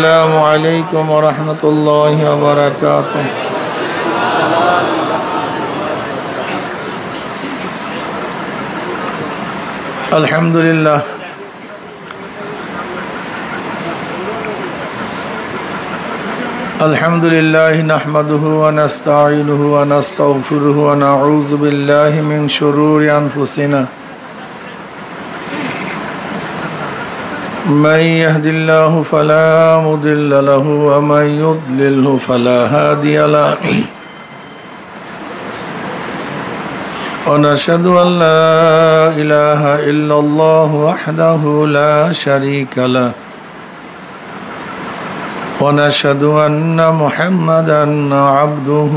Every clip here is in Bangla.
السلام عليكم ورحمة الله وبركاته. الحمد لله نحمده ونستعينه ونستغفره ونعوذ بالله من شرور أنفسنا من يهد الله فلا مضل له ومن يضلله فلا هادي له ونشهد أن لا إله إلا الله وحده لا شريك له ونشهد أن محمدا عبده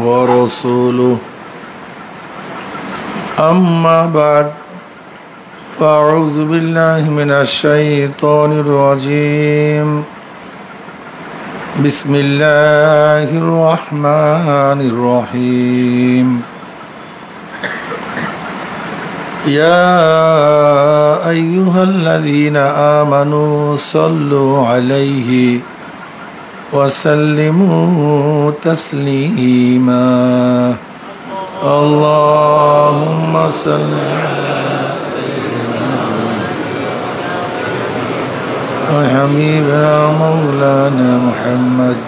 ورسوله أما بعد فأعوذ بالله من الشيطان الرجيم بسم الله الرحمن الرحيم يا أيها الذين آمنوا صلوا عليه وسلموا تسليما اللهم صل وحبيبنا مولانا محمد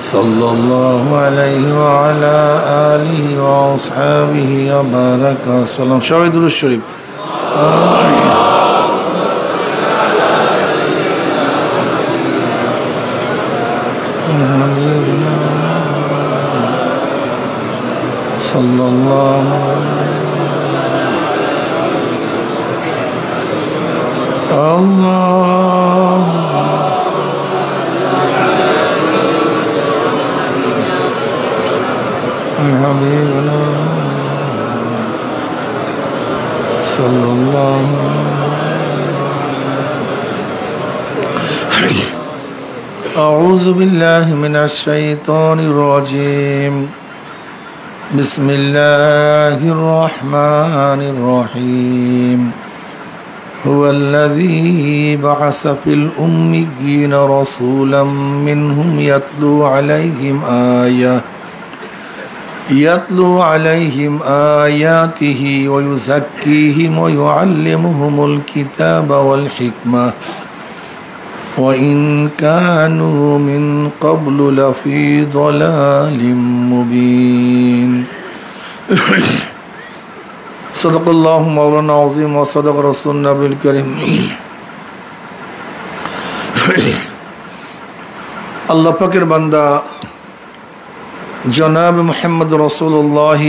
صلى الله عليه وعلى آله وأصحابه وبارك وسلم. شاهد درود الشريف. حبيبنا صلى الله حبيبنا صلى الله أعوذ بالله من الشيطان الرجيم بسم الله الرحمن الرحيم هو الذي بعث في الأميين رسولا منهم يتلو عليهم آياته ويزكيهم ويعلمهم الكتاب والحكمة وإن كانوا من قبل لفي ضلال مبين. صدق الله مولانا العظيم وصدق رسول النبي الكريم. আল্লাহ পাকের বান্দা জনাব মুহাম্মদ রাসূলুল্লাহ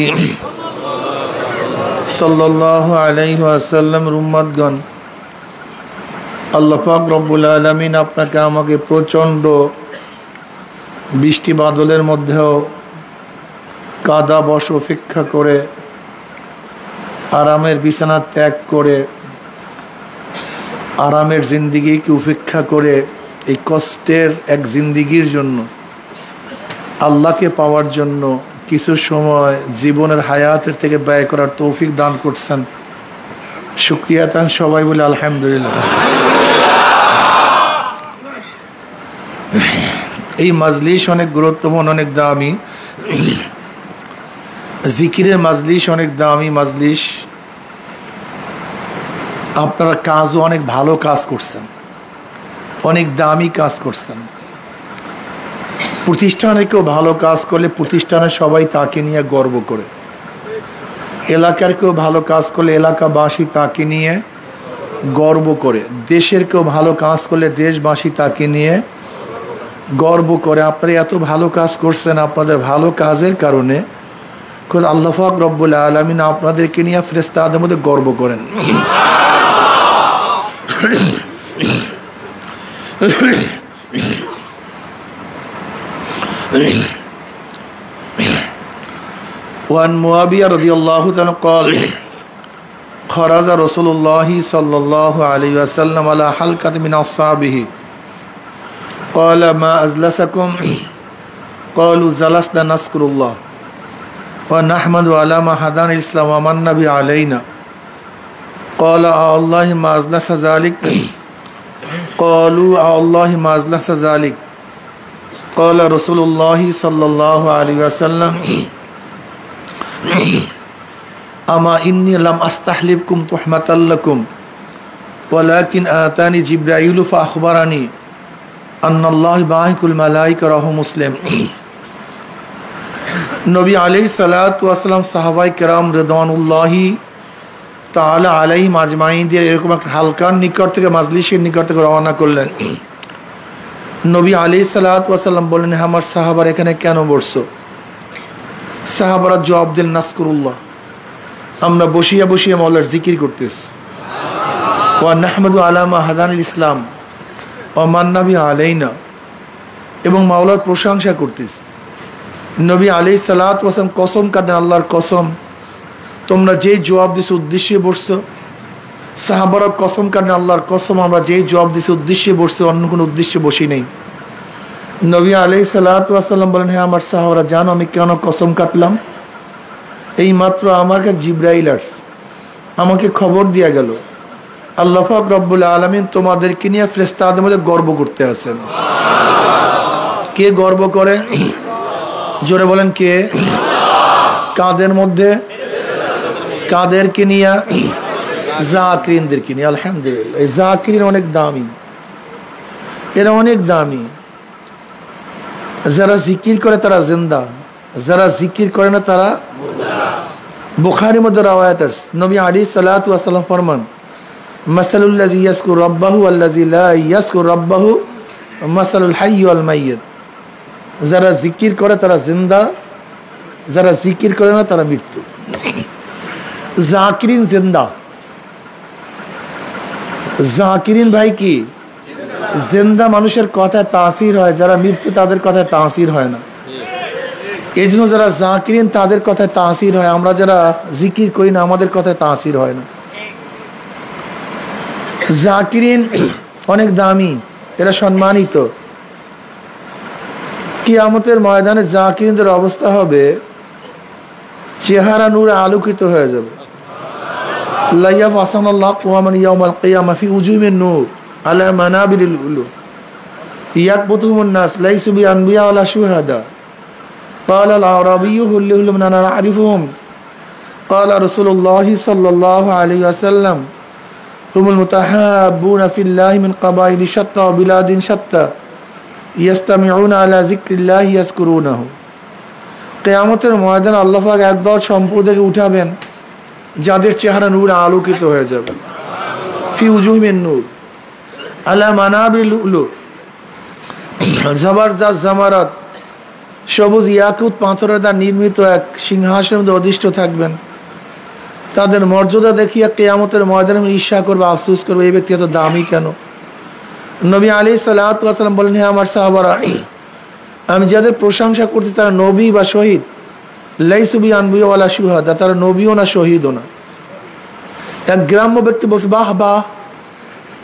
সাল্লাল্লাহু আলাইহি ওয়াসাল্লাম উম্মতগণ, আল্লাহ পাক রব্বুল আলামিন আপনাকে আমাকে প্রচণ্ড বৃষ্টি বাদলের মধ্যেও কাদা বস উপেক্ষা করে আরামের বিছানা ত্যাগ করে আরামের জিন্দিগিকে উপেক্ষা করে এই কষ্টের এক জিন্দিগির জন্য আল্লাহকে পাওয়ার জন্য কিছু সময় জীবনের হায়াতের থেকে ব্যয় করার তৌফিক দান করছেন। শুকরিয়া তান সবাই বলে আলহামদুলিল্লাহ। এই মাজলিস অনেক গুরুত্বপূর্ণ, অনেক দামি। জিকিরের মাজলিস অনেক দামি মাজলিস। আপনারা কাজও অনেক ভালো কাজ করছেন, অনেক দামি কাজ করছেন। প্রতিষ্ঠানে কেউ ভালো কাজ করলে প্রতিষ্ঠানে সবাই তাকে নিয়ে গর্ব করে, এলাকার কেউ ভালো কাজ করলে এলাকাবাসী তাকে নিয়ে গর্ব করে, দেশের কেউ ভালো কাজ করলে দেশবাসী তাকে নিয়ে গর্ব করে। আপনারা এত ভালো কাজ করছেন, আপনাদের ভালো কাজের কারণে আল্লাহ পাক রব্বুল আলামিন আপনাদেরকে নিয়ে ফেরেশতাদের মধ্যে গর্ব করেন। وعن معاوية رضي الله عنه قال خرج رسول الله صلى الله عليه وسلم على حلقة من أصحابه قال ما أجلسكم قالوا جلسنا نذكر الله ونحمد على ما هدانا الإسلام ومن به علينا قال الله ما أجلس ذلك ক্বালু আল্লাহি মা আজলাসা যালিক ক্বালা রাসূলুল্লাহ সাল্লাল্লাহু আলাইহি ওয়াসাল্লাম আমা ইন্নী লাম আস্তাহলিবকুম তুহমাতাল লাকুম ওয়ালাকিন আতানি জিবরাইলু ফাআখবারানি আন্নাল্লাহু বাহিকুল মালাইকা রাহু মুসলিম। নবী আলাইহিস সালাতু ওয়াস সালাম সাহাবায়ে কেরাম রিদওয়ানুল্লাহি তাআলা আলাইহিম আজমাইনদের এরকম একটা হালকার নিকট থেকে মাজলিসের নিকট থেকে রওনা করলেন। নবী আলাইহিস সালাতু ওয়াস সালাম বললেন, আমার সাহাবারা এখানে কেন বসছো? সাহাবারা জবাব দিলেন, নাসকুরুল্লাহ, আমরা বসিয়া বসিয়া মাওলার জিকির করতেছি। ওয়া নাহমাদু আলা মা হাদানিল ইসলাম ওয়া মান্না বিহি আলাইনা, এবং মাওলার প্রশংসা করতেছি। নবী আলাইহিস সালাতু ওয়াস সালাম কসম কাটেন, আল্লাহর কসম, তোমরা যেই জবাব দিছো উদ্দেশ্যে বসছো। সাহাবারা কসম কাটেন, আল্লাহর কসম, আমরা যেই জবাব দিছি উদ্দেশ্যে বসছি, অন্য কোনো উদ্দেশ্যে বসি নেই। নবী আলাইহিস সালাতু ওয়াস সালাম বলেন, হ্যাঁ আমার সাহাবারা, জানো আমি কেন কসম কাটলাম? এই মাত্র আমার কাছে জিবরাইল আসছে, আমাকে খবর দিয়া গেল আল্লাহ পাক রব্বুল আলামিন তোমাদেরকে নিয়ে ফেরেশতাদের মধ্যে গর্ব করতে আছেন। কে গর্ব করে? জোরে বলেন, কে? কাদের মধ্যে? কাদেরকে নিয়ে? জাকিরিনদেরকে নিয়ে। আলহামদুলিল্লাহ, এই জাকিরিন অনেক দামি, এরা অনেক দামি। যারা জিকির করে তারা জিন্দা, যারা জিকির করে না তারা বুখারীর মধ্যে রওয়ায়াত আছে, নবী আলাইহিস সালাতু ওয়াস সালাম ফরমান, মাসালুল লাযী ইয়াযকুরু রাব্বাহু ওয়াল্লাযী লা ইয়াযকুরু রাব্বাহু মাসালুল হাইয়্যি ওয়াল মাইয়্যিত। যারা জিকির করে তারা জিন্দা, যারা জিকির করে না তারা মৃত্যু। জাকিরিন জিন্দা, জাকিরিন ভাই কি জিন্দা মানুষের কথায় তাসির হয়, যারা মৃত্যু তাদের কথায় তাসির হয় না। এই জন্য যারা জাকিরিন তাদের কথায় তাসির হয়, আমরা যারা জিকির করি না আমাদের কথায় তাসির হয় না। জাকিরিন অনেক দামি, এরা সম্মানিত। কিয়ামতের ময়দানে জাকিরিনদের অবস্থা হবে চেহারা নূরে আলোকিত হয়ে যাবে। লাইয়াব আসানাল্লাহ কুয়ামান ইয়াউমাল কিয়ামা ফি উজুহিন নূর আলা মানাবিরিল উলু ইয়াকবুতুহুমুন নাস লাইসু বিআনবিয়া ওয়ালা শুহাদা ক্বালা আল আরাবিয়্যু হুল্লুহুম আনা না'রিফুহুম ক্বালা রাসূলুল্লাহ সাল্লাল্লাহু আলাইহি ওয়াসাল্লাম হুমুল মুতাহাব্বুনা ফিল্লাহি মিন কাবাইলি শাত্তা ওয়া বিলাদিন শাত্তা ইয়াস্তামিউনা আলা যিকরিল্লাহি ইয়াযকুরুনাহু। কিয়ামতের ময়দানে আল্লাহ পাক একদল সম্প্রদায়কে উঠাবেন যাদের চেহারা নূরে আলোকিত হয়ে যাবে। ফি উজুহিন নূর আলা মানাবিরিল লুলু, জবরদস্ত জামারাত, সবুজ ইয়াকুত পাথরের দ্বারা নির্মিত এক সিংহাসনের মধ্যে অধিষ্ঠ থাকবেন। তাদের মর্যাদা দেখিয়া কিয়ামতের ময়দানে ঈর্ষা করবে, আফসোস করবে, এই ব্যক্তি এত দামি কেন? নবী আলাইহিস সালাতু ওয়াস সালাম বলেন, হে আমার সাহাবারা, আমি যাদের প্রশংসা করছি তারা নবী বা শহীদ, লাইসু বিআনবিয়া ওয়ালা শুহাদা, তারা নবীও না শহীদও না। এক গ্রাম্য ব্যক্তি বলছে, বাহ বাহ,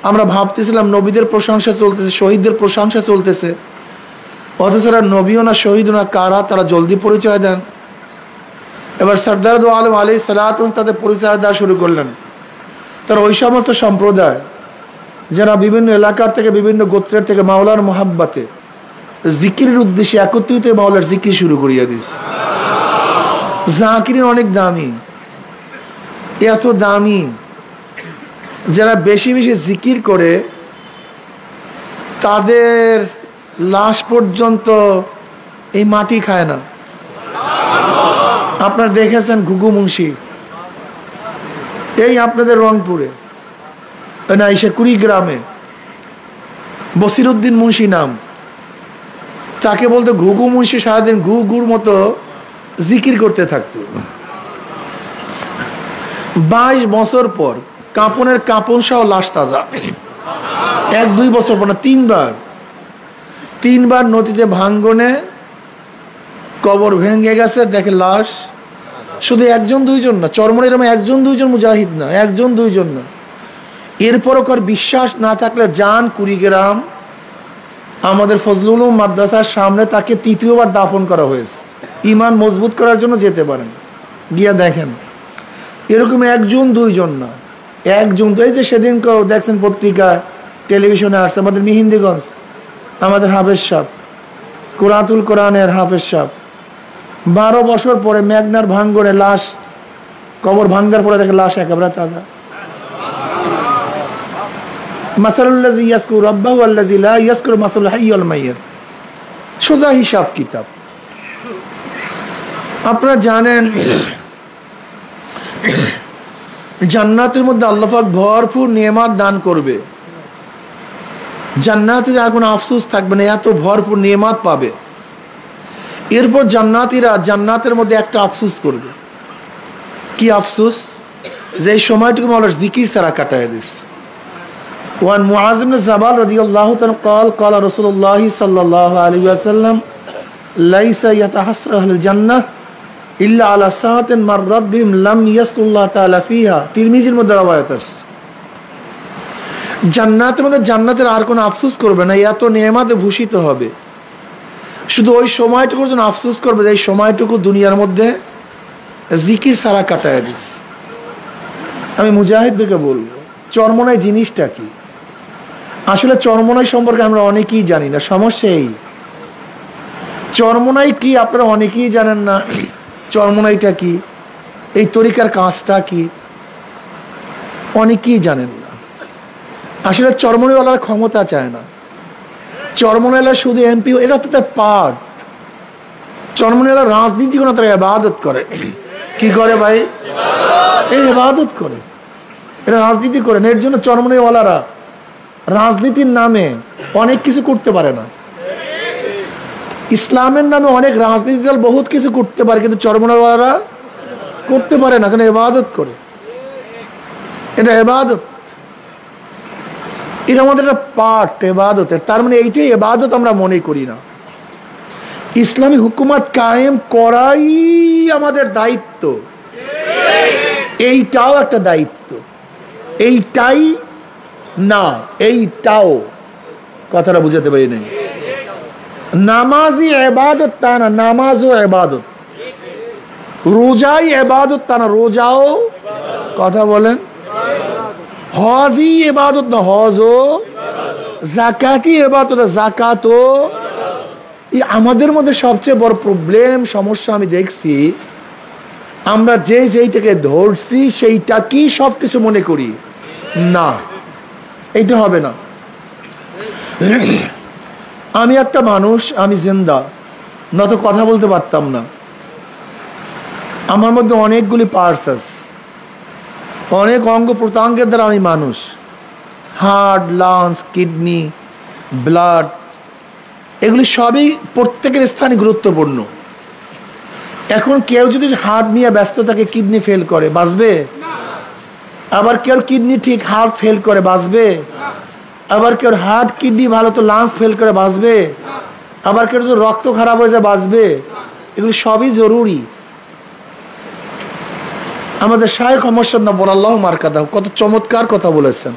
আমরা ভাবতেছিলাম নবীদের প্রশংসা চলতেছে, শহীদদের প্রশংসা চলতেছে, অথচ তারা নবীও না শহীদও না। কারা? তারা জলদি পরিচয় দেন। এবার সরদার দো আলম আলাইহিস সালাতু তাদের পরিচয় দেওয়া শুরু করলেন। তারা ওই সমস্ত সম্প্রদায় যারা বিভিন্ন এলাকার থেকে, বিভিন্ন গোত্রের থেকে মাওলার মোহাব্বতে জিকিরের উদ্দেশ্যে একত্রিত মাওলার জিকির শুরু করিয়া দিয়েছে। জাকিরিন অনেক দামি, এত দামি, যারা বেশি বেশি জিকির করে তাদের লাশ পর্যন্ত এই মাটি খায় না। আপনারা দেখেছেন ঘুঘু মুন্সি, এই আপনাদের রংপুরে না, এসে কুড়িগ্রামে বসিরউদ্দিন মুন্সি নাম, তাকে বলতে ঘুঘু মুন্সি সারাদিন ঘুঘুর মতো জিকির করতে থাকতো। 22 বছর পর কাপনের কাপন সহ লাশ তাজা। 1-2 বছর পর না, 3বার নদীতে ভাঙ্গনে কবর ভেঙে গেছে, দেখে লাশ। শুধু 1-2 না, চরমনের 1-2 মুজাহিদ না, 1-2 না। এরপরও কার বিশ্বাস না থাকলে যান কুড়িগ্রাম, আমাদের ফজলুল উলুম মাদ্রাসার সামনে তাকে 3য়বার দাফন করা হয়েছে। ইমান মজবুত করার জন্য যেতে পারেন, গিয়া দেখেন। এরকম 1-2 না, 1 জন। এই যে সেদিন দেখছেন পত্রিকায় টেলিভিশনে আসছে, আমাদের মিহিন্দিগঞ্জ, আমাদের হাফেজ সাহেব, কুরাতুল কোরআনের হাফেজ সাহেব 12 বছর পরে মেঘনার ভাঙ্গরে লাশ, কবর ভাঙ্গার পরে দেখে লাশ একেবারে তাজা। মাসালুল্লাযী ইয়াযকুরু রাব্বাহু ওয়াল্লাযী লা ইয়াযকুরু মাসালুল হাইয়্যিল মাইয়্যিত, সোজা হিসাব কিতাব। আপনারা জানেন জান্নাতের মধ্যে আল্লাহ পাক ভরপুর নিয়ামত দান করবে। জান্নাতে আর কোনো আফসোস থাকবে না, এত ভরপুর নিয়ামত পাবে। এরপর জান্নাতীরা জান্নাতের মধ্যে একটা আফসোস করবে। কি আফসোস? যে এই সময়টুকু মাওলার জিকির ছাড়া কাটায় দিস। ওয়ান মুআয ইবনে জাবাল রাদিয়াল্লাহু তাআলা قال قال رسول الله صلى الله عليه وسلم ليس يتحسر اهل الجنه الا على ساعه مرت بهم لم يذكر الله تعالى فيها। তিরমিজির মধ্যে রওয়ায়াত আছে, জান্নাতের মধ্যে জান্নাতের আর কোনো আফসোস করবে না, এত নিয়ামতে ভূষিত হবে। শুধু ওই সময়টুকুর জন্য আফসোস করবে যে এই সময়টুকু দুনিয়ার মধ্যে জিকির ছাড়া কাটায় দিস। আমি মুজাহিদদেরকে বলবো, চরমনাই জিনিসটা কি? আসলে চরমনাই সম্পর্কে আমরা অনেকেই জানি না। সমস্যা এই, চরমনাই কি আপনারা অনেকেই জানেন না। চরমনাইটা কি, এই তরিকার কাজটা কি, অনেকেই জানেন না। আসলে চরমনাইওয়ালার ক্ষমতা চায় না, চরমনাইওয়ালা শুধু এমপি, এটা তো তার পার্ট। চরমনাইওয়ালা রাজনীতি করে, তারা ইবাদত করে। কি করে ভাই? এই ইবাদত করে, এরা রাজনীতি করে। এর জন্য চরমনাইওয়ালারা রাজনীতির নামে অনেক কিছু করতে পারে না। ইসলামের নামে অনেক রাজনীতি দল বহুত কিছু করতে পারে, কিন্তু চরমনাইওয়ালারা করতে পারে না, কারণ ইবাদত করে। এটা ইবাদত, এটা আমাদের একটা পার্ট ইবাদতের। তার মানে এইটাই ইবাদত আমরা মনে করি না। ইসলামী হুকুমত কায়েম করাই আমাদের দায়িত্ব, এইটাও একটা দায়িত্ব। এইটাই না, এইটাও। কথাটা বুঝাতে পারি নাই। নামাজই ইবাদত তা না, নামাজও ইবাদত। রোজাই ইবাদত তা না, রোজাও। কথা বলেন। হজই ইবাদত না, হজও। যাকাতই ইবাদত, যাকাতও। এই আমাদের মধ্যে সবচেয়ে বড় প্রবলেম, সমস্যা আমি দেখছি, আমরা যেইটাকে ধরছি সেইটা কি সব কিছু মনে করি না। এইটা হবে না। আমি একটা মানুষ, আমি জিন্দা, নত কথা বলতে পারতাম না। আমার মধ্যে অনেকগুলি পার্টস আছে, অনেক অঙ্গ প্রত্যঙ্গের দ্বারা আমি মানুষ। হার্ট, লাংস, কিডনি, ব্লাড, এগুলি সবই প্রত্যেকের স্থানে গুরুত্বপূর্ণ। এখন কেউ যদি হার্ট নিয়ে ব্যস্ত থাকে, কিডনি ফেল করে, বাঁচবে? আবার কেউ কিডনি ঠিক, হার্ট ফেল করে, বাঁচবে? আবার কেউ হার্ট কিডনি ভালো তো লাংস ফেল করে, বাঁচবে? আবার কেউ যদি রক্ত খারাপ হয়ে যায়, বাঁচবে? এগুলি সবই জরুরি। আমাদের শায়েখ মোহাম্মদ নব্বর আল্লাহু মারকাদাহু কত চমৎকার কথা বলেছেন,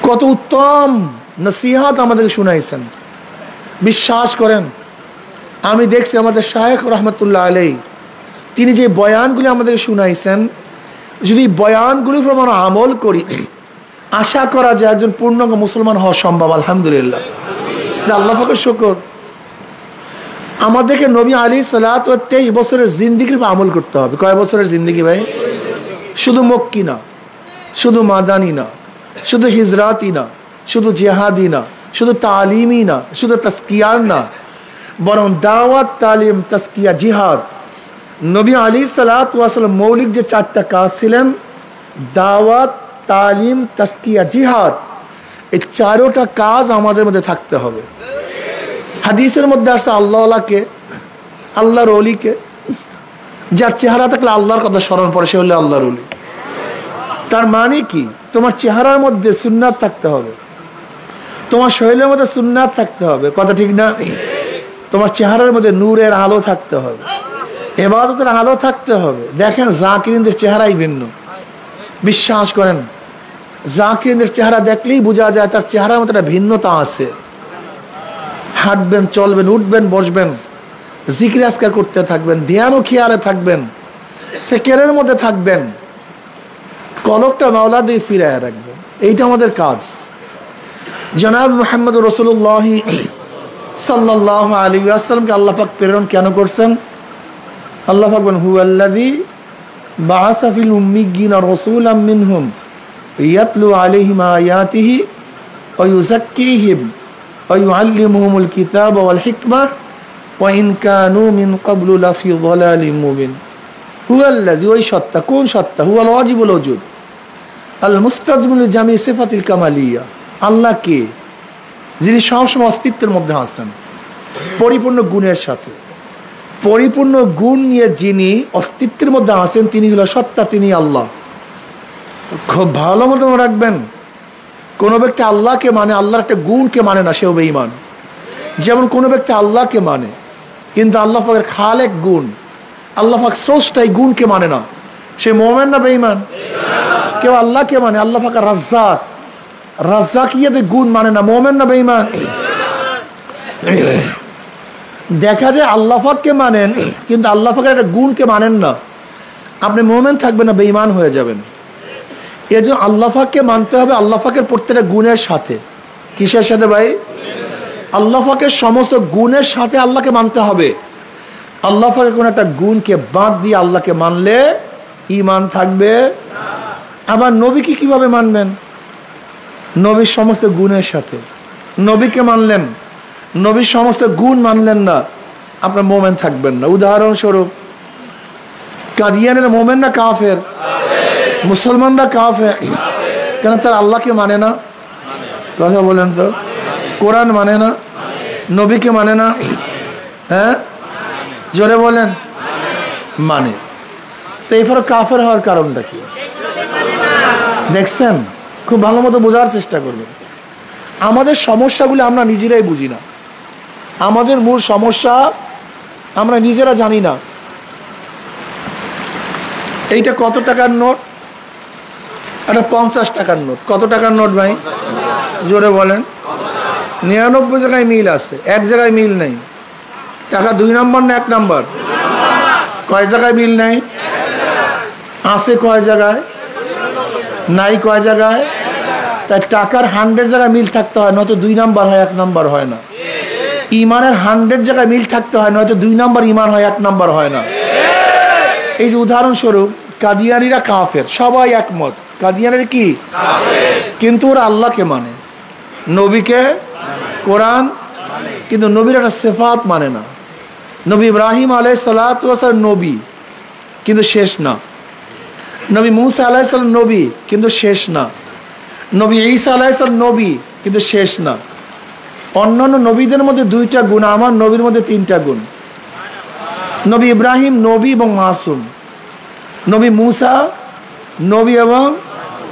কত উত্তম নসিহত আমাদেরকে শুনাইছেন। বিশ্বাস করেন, আমি দেখছি আমাদের শায়েখ রহমতুল্লাহ আলাইহি তিনি যে বয়ানগুলি আমাদেরকে শুনাইছেন, যদি বয়ানগুলির উপর আমরা আমল করি, আশা করা যায় একজন পূর্ণাঙ্গ মুসলমান হওয়া সম্ভব। আলহামদুলিল্লাহ, আল্লাহ পাকের শুকর। আমাদেরকে নবী আলাইহিসসালাতু ওয়াস সালাম 23 বছরের জিন্দেগির উপর আমল করতে হবে। কয় বছরের জিন্দেগি ভাই? শুধু মক্কি না, শুধু মাদানি না, শুধু হিজরাতি না, শুধু জেহাদি না, শুধু তালিমি না, শুধু তাসকিয়ার না, বরং দাওয়াত, তালিম, তাসকিয়া, জিহাদ। নবী আলাইহিসসালাতু ওয়াস সালাম মৌলিক যে 4টা কাজ ছিলেন, দাওয়াত, তালিম, তাসকিয়া, জিহাদ, এই 4টা কাজ আমাদের মধ্যে থাকতে হবে। হাদিসের মধ্যে আসছে আল্লাহকে, আল্লাহর ওলিকে, যার চেহারা থাকলে আল্লাহর কথা স্মরণ পড়ে, সে হলে আল্লাহর ওলি। তার মানে কি? তোমার চেহারার মধ্যে সুন্নাত থাকতে হবে, তোমার শরীরের মধ্যে সুন্নাত থাকতে হবে। কথা ঠিক না? তোমার চেহারার মধ্যে নূরের আলো থাকতে হবে, ইবাদতের আলো থাকতে হবে। দেখেন জাকিরিনদের চেহারাই ভিন্ন। বিশ্বাস করেন, জাকিরিনদের চেহারা দেখলেই বোঝা যায় তার চেহারার মধ্যে একটা ভিন্নতা আছে। হাঁটবেন, চলবেন, উঠবেন, বসবেন, জিকির আজকার করতে থাকবেন, ধ্যান ও খেয়ালে থাকবেন, ফিকিরের মধ্যে থাকবেন, কলকটা মাওলার দিকে ফিরাইয়া রাখবেন। এইটা আমাদের কাজ। জনাব মুহাম্মদ রাসূলুল্লাহ সাল্লাল্লাহু আলাইহি ওয়াসাল্লামকে আল্লাহ পাক প্রেরণ কেন করছেন? আল্লাহ পাক বলেন, হুয়াল্লাযী বাআসা ফিল উম্মিয়্যিনা রাসূলাম মিনহুম ইয়াতলু আলাইহিম আয়াতিহি ওয়া ইউযাক্কিহিম ওয়া ইউআল্লিমুহুমুল কিতাবা ওয়াল হিকমাহ ওয়া ইন কানু মিন ক্বাবলু লাফি যালালিম মুবিন। হুয়াল্লাযী, ওই সত্তা। কোন সত্তা? হুয়াল ওয়াজিবুল ওজুদ আল মুস্তাজমিল জামি সিফাতিল কামালিয়া। আল্লাহ কে? যিনি সবসময় অস্তিত্বের মধ্যে আছেন, পরিপূর্ণ গুণের সাথে। পরিপূর্ণ গুণ নিয়ে যিনি অস্তিত্বের মধ্যে আছেন তিনি হলো সত্তা, তিনি আল্লাহ। খুব ভালো মতো মনে রাখবেন, কোনো ব্যক্তি আল্লাহকে মানে, আল্লাহর একটা গুণকে মানে না, সেও বেঈমান। যেমন কোনো ব্যক্তি আল্লাহকে মানে কিন্তু আল্লাহ পাকের খালেক গুণ, আল্লাহ পাক স্রষ্টা, এই গুণকে মানে না, সে মুমিন না বেঈমান? কেউ আল্লাহকে মানে, আল্লাহ পাক রাজ্জাক, রাজ্জাকিয়াতের গুণ মানে না, মুমিন না বেঈমান? দেখা যায় আল্লাহ পাককে মানেন কিন্তু আল্লাহ পাকের একটা গুণকে মানেন না, আপনি মুমিন থাকবেন না, বেঈমান হয়ে যাবেন। এর জন্য আল্লাহ পাককে মানতে হবে আল্লাহ পাকের প্রত্যেকটা গুণের সাথে। কিসের সাথে ভাই? আল্লাহ পাকের সমস্ত গুণের সাথে আল্লাহকে মানতে হবে। আল্লাহ পাকের কোন একটা গুণকে বাদ দিয়ে আল্লাহকে মানলে ঈমান থাকবে। আবার নবীকে কিভাবে মানবেন? নবীর সমস্ত গুণের সাথে। নবীকে মানলেন, নবীর সমস্ত গুণ মানলেন না, আপনার মুমিন থাকবেন না। উদাহরণস্বরূপ, কাদিয়ানের মুমিন না কাফের? মুসলমানরা কাফের কেন? তারা আল্লাহকে মানে না। কথা বলেন তো, কোরআন মানে না, নবীকে মানে না। হ্যাঁ, জোরে বলেন। মানে তো এরপর কাফের হওয়ার কারণটা কি দেখছেন? খুব ভালো মতো বোঝার চেষ্টা করবেন। আমাদের সমস্যাগুলো আমরা নিজেরাই বুঝি না। আমাদের মূল সমস্যা আমরা নিজেরা জানি না। এইটা কত টাকার নোট? এটা 50 টাকার নোট। কত টাকার নোট ভাই? জোরে বলেন। 99 জায়গায় মিল আছে, এক জায়গায় মিল নেই। টাকা 2 নম্বর না 1 নম্বর? কয় জায়গায় মিল নেই? আছে কয় জায়গায়? নাই কয় জায়গায়? তাই টাকার 100 জায়গায় মিল থাকতে হয়, নয়তো 2 নম্বর হয়, 1 নম্বর হয় না। ইমানের 100 জায়গায় মিল থাকতে হয়, নয়তো 2 নম্বর ইমান হয়, 1 নম্বর হয় না। এই যে উদাহরণস্বরূপ, কাদিয়ানীরা কাফের, সবাই একমত কাদিয়ানীরা কি কাফের, কিন্তু ওরা আল্লাহকে মানে, নবীকে, কোরআন, কিন্তু নবীর একটা সিফাত মানে না। নবী ইব্রাহিম আলাইহিস সালাতু ওয়াস সালাম নবী কিন্তু শেষ না। নবী মুসা আলাইহিস সালাম নবী কিন্তু শেষ না। নবী ঈসা আলাইহিস সালাম নবী কিন্তু শেষ না। অন্যান্য নবীদের মধ্যে 2টা গুণ, আমার নবীর মধ্যে 3টা গুণ। নবী ইব্রাহিম নবী এবং মাসুম, নবী মুসা নবী এবং,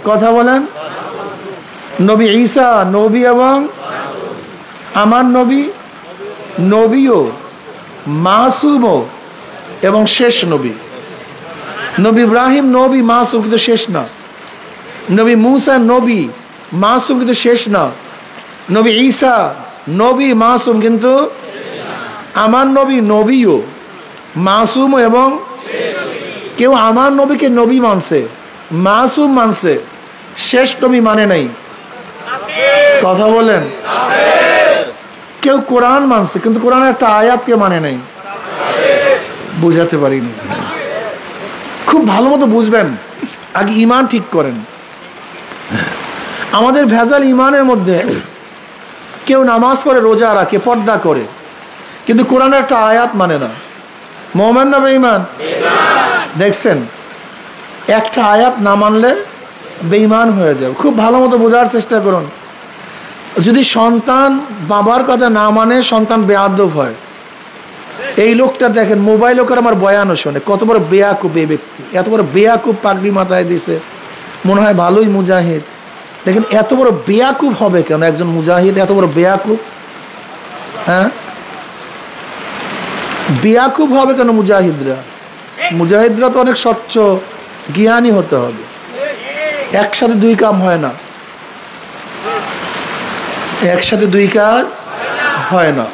কথা বলেন, নবী ঈসা নবী এবং আমার নবী নবীও, মাসুমও এবং শেষ নবী। নবী ইব্রাহিম নবী মাসুম কিন্তু শেষ না। নবী মুসা নবী মাসুম কিন্তু শেষ না। নবী ঈসা নবী মাসুম কিন্তু, আমার নবী নবীও, মাসুম এবং, কেউ আমার নবীকে নবী মানছে, মাসুম মানছে, শেষ নবী মানে নাই। কথা বলেন। কেউ কোরআন মানছে কিন্তু কোরআনের একটা আয়াতকে মানে নাই। বুঝাতে পারিনি। খুব ভালো মতো বুঝবেন, আগে ইমান ঠিক করেন। আমাদের ভেজাল ইমানের মধ্যে, কেউ নামাজ পড়ে, রোজা রাখে, পর্দা করে, কিন্তু কোরআনের একটা আয়াত মানে না। মুমিন না বেঈমান? দেখছেন, একটা আয়াত না মানলে বেঈমান হয়ে যাবে। খুব ভালো মতো বোঝার চেষ্টা করুন। যদি সন্তান বাবার কথা না মানে, সন্তান বেয়াদব হয়। এই লোকটা দেখেন, মোবাইল ওকে আমার বয়ানও শোনে, কত বড় বেয়াকুব এই ব্যক্তি, এত বড় বেয়াকুব, পাগড়ি মাথায় দিছে, মনে হয় ভালোই মুজাহিদ। দেখেন এত বড় বেয়াকুব হবে কেন একজন মুজাহিদ? এত বড় বেয়াকুব, হ্যাঁ, বেয়াকুব হবে কেন মুজাহিদরা? মুজাহিদরা তো অনেক স্বচ্ছ, জ্ঞানী হতে হবে। একসাথে 2 কাম হয় না, একসাথে 2 কাজ হয় না।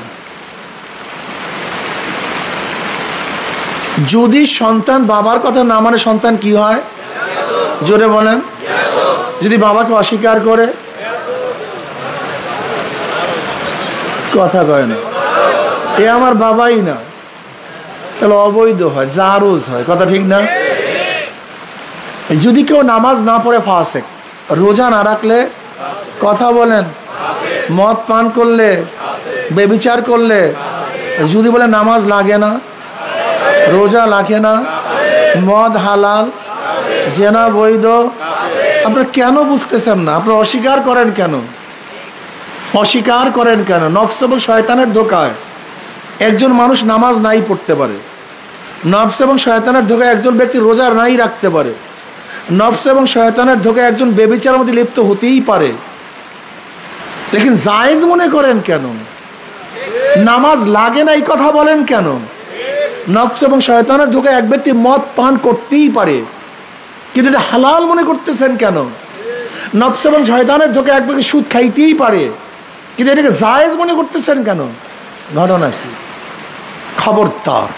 যদি সন্তান বাবার কথা না মানে, সন্তান কি হয়? জোরে বলেন। যদি বাবাকে অস্বীকার করে, কথা কয় না, এ আমার বাবাই না, তাহলে অবৈধ হয়, জারুজ হয়, কথা ঠিক না? যদি কেউ নামাজ না পড়ে ফাসেক, রোজা না রাখলে, কথা বলেন, মদ পান করলে, বেবিচার করলে, যদি বলে নামাজ লাগে না, রোজা লাগে না, মদ হালাল, জেনা বৈধ, আপনারা কেন বুঝতেছেন না? আপনারা অস্বীকার করেন কেন? অস্বীকার করেন কেন? নফস এবং শয়তানের ধোকায় একজন মানুষ নামাজ নাই পড়তে পারে, নফস এবং শয়তানের ধোকায় একজন ব্যক্তি রোজা নাই রাখতে পারে, নফস এবং শয়তানের ধোকায় একজন বেবিচারের মধ্যে লিপ্ত হতেই পারে, লেকিন জায়েজ মনে করেন কেন? নামাজ লাগে না এই কথা বলেন কেন? নফস এবং শয়তানের ধোকায় এক ব্যক্তি মদ পান করতেই পারে, কিন্তু এটা হালাল মনে করতেছেন কেন? নফস এবং শয়তানের ধোকায় এক ব্যক্তি সুদ খাইতেই পারে, কিন্তু এটাকে জায়েজ মনে করতেছেন কেন? ঘটনা কি? খবরদার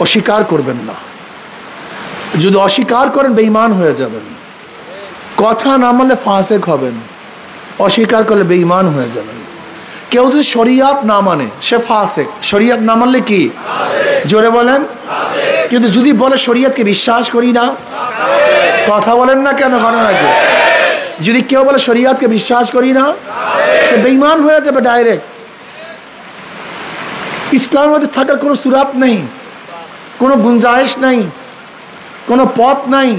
অস্বীকার করবেন না। যদি অস্বীকার করেন বেঈমান হয়ে যাবেন। কথা না মানলে ফাসেক হবেন, অস্বীকার করলে বেঈমান হয়ে যাবেন। কেউ যদি শরিয়াত না মানে সে ফাসেক, শরিয়াত না মানলে কি? জোরে বলেন। কিন্তু যদি বলে শরিয়াতকে বিশ্বাস করি না, কথা বলেন না কেন? ঘটনা কি? যদি কেউ বলে শরিয়াতকে বিশ্বাস করি না, সে বেঈমান হয়ে যাবে ডাইরেক্ট। ইসলামের মধ্যে থাকার কোনো সুরাত নেই, কোনো গুঞ্জাইশ নাই, কোনো পথ নাই,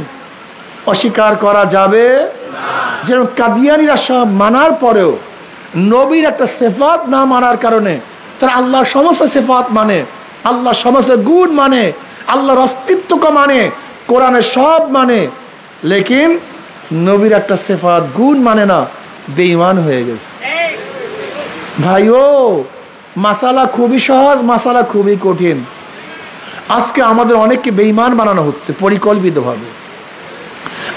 অস্বীকার করা যাবে। যেরকম কাদিয়ানীরা সব মানার পরেও নবীর একটা সিফাত না মানার কারণে তারা আল্লাহর সমস্ত সিফাত মানে, আল্লাহর সমস্ত গুণ মানে, আল্লাহর অস্তিত্বকে মানে, কোরআনের সব মানে, লেকিন নবীর একটা সিফাত গুণ মানে না, বেঈমান হয়ে গেছে। ভাইও, মাসালা খুবই সহজ, মাসালা খুবই কঠিন। আজকে আমাদের অনেককে বেঈমান বানানো হচ্ছে পরিকল্পিতভাবে,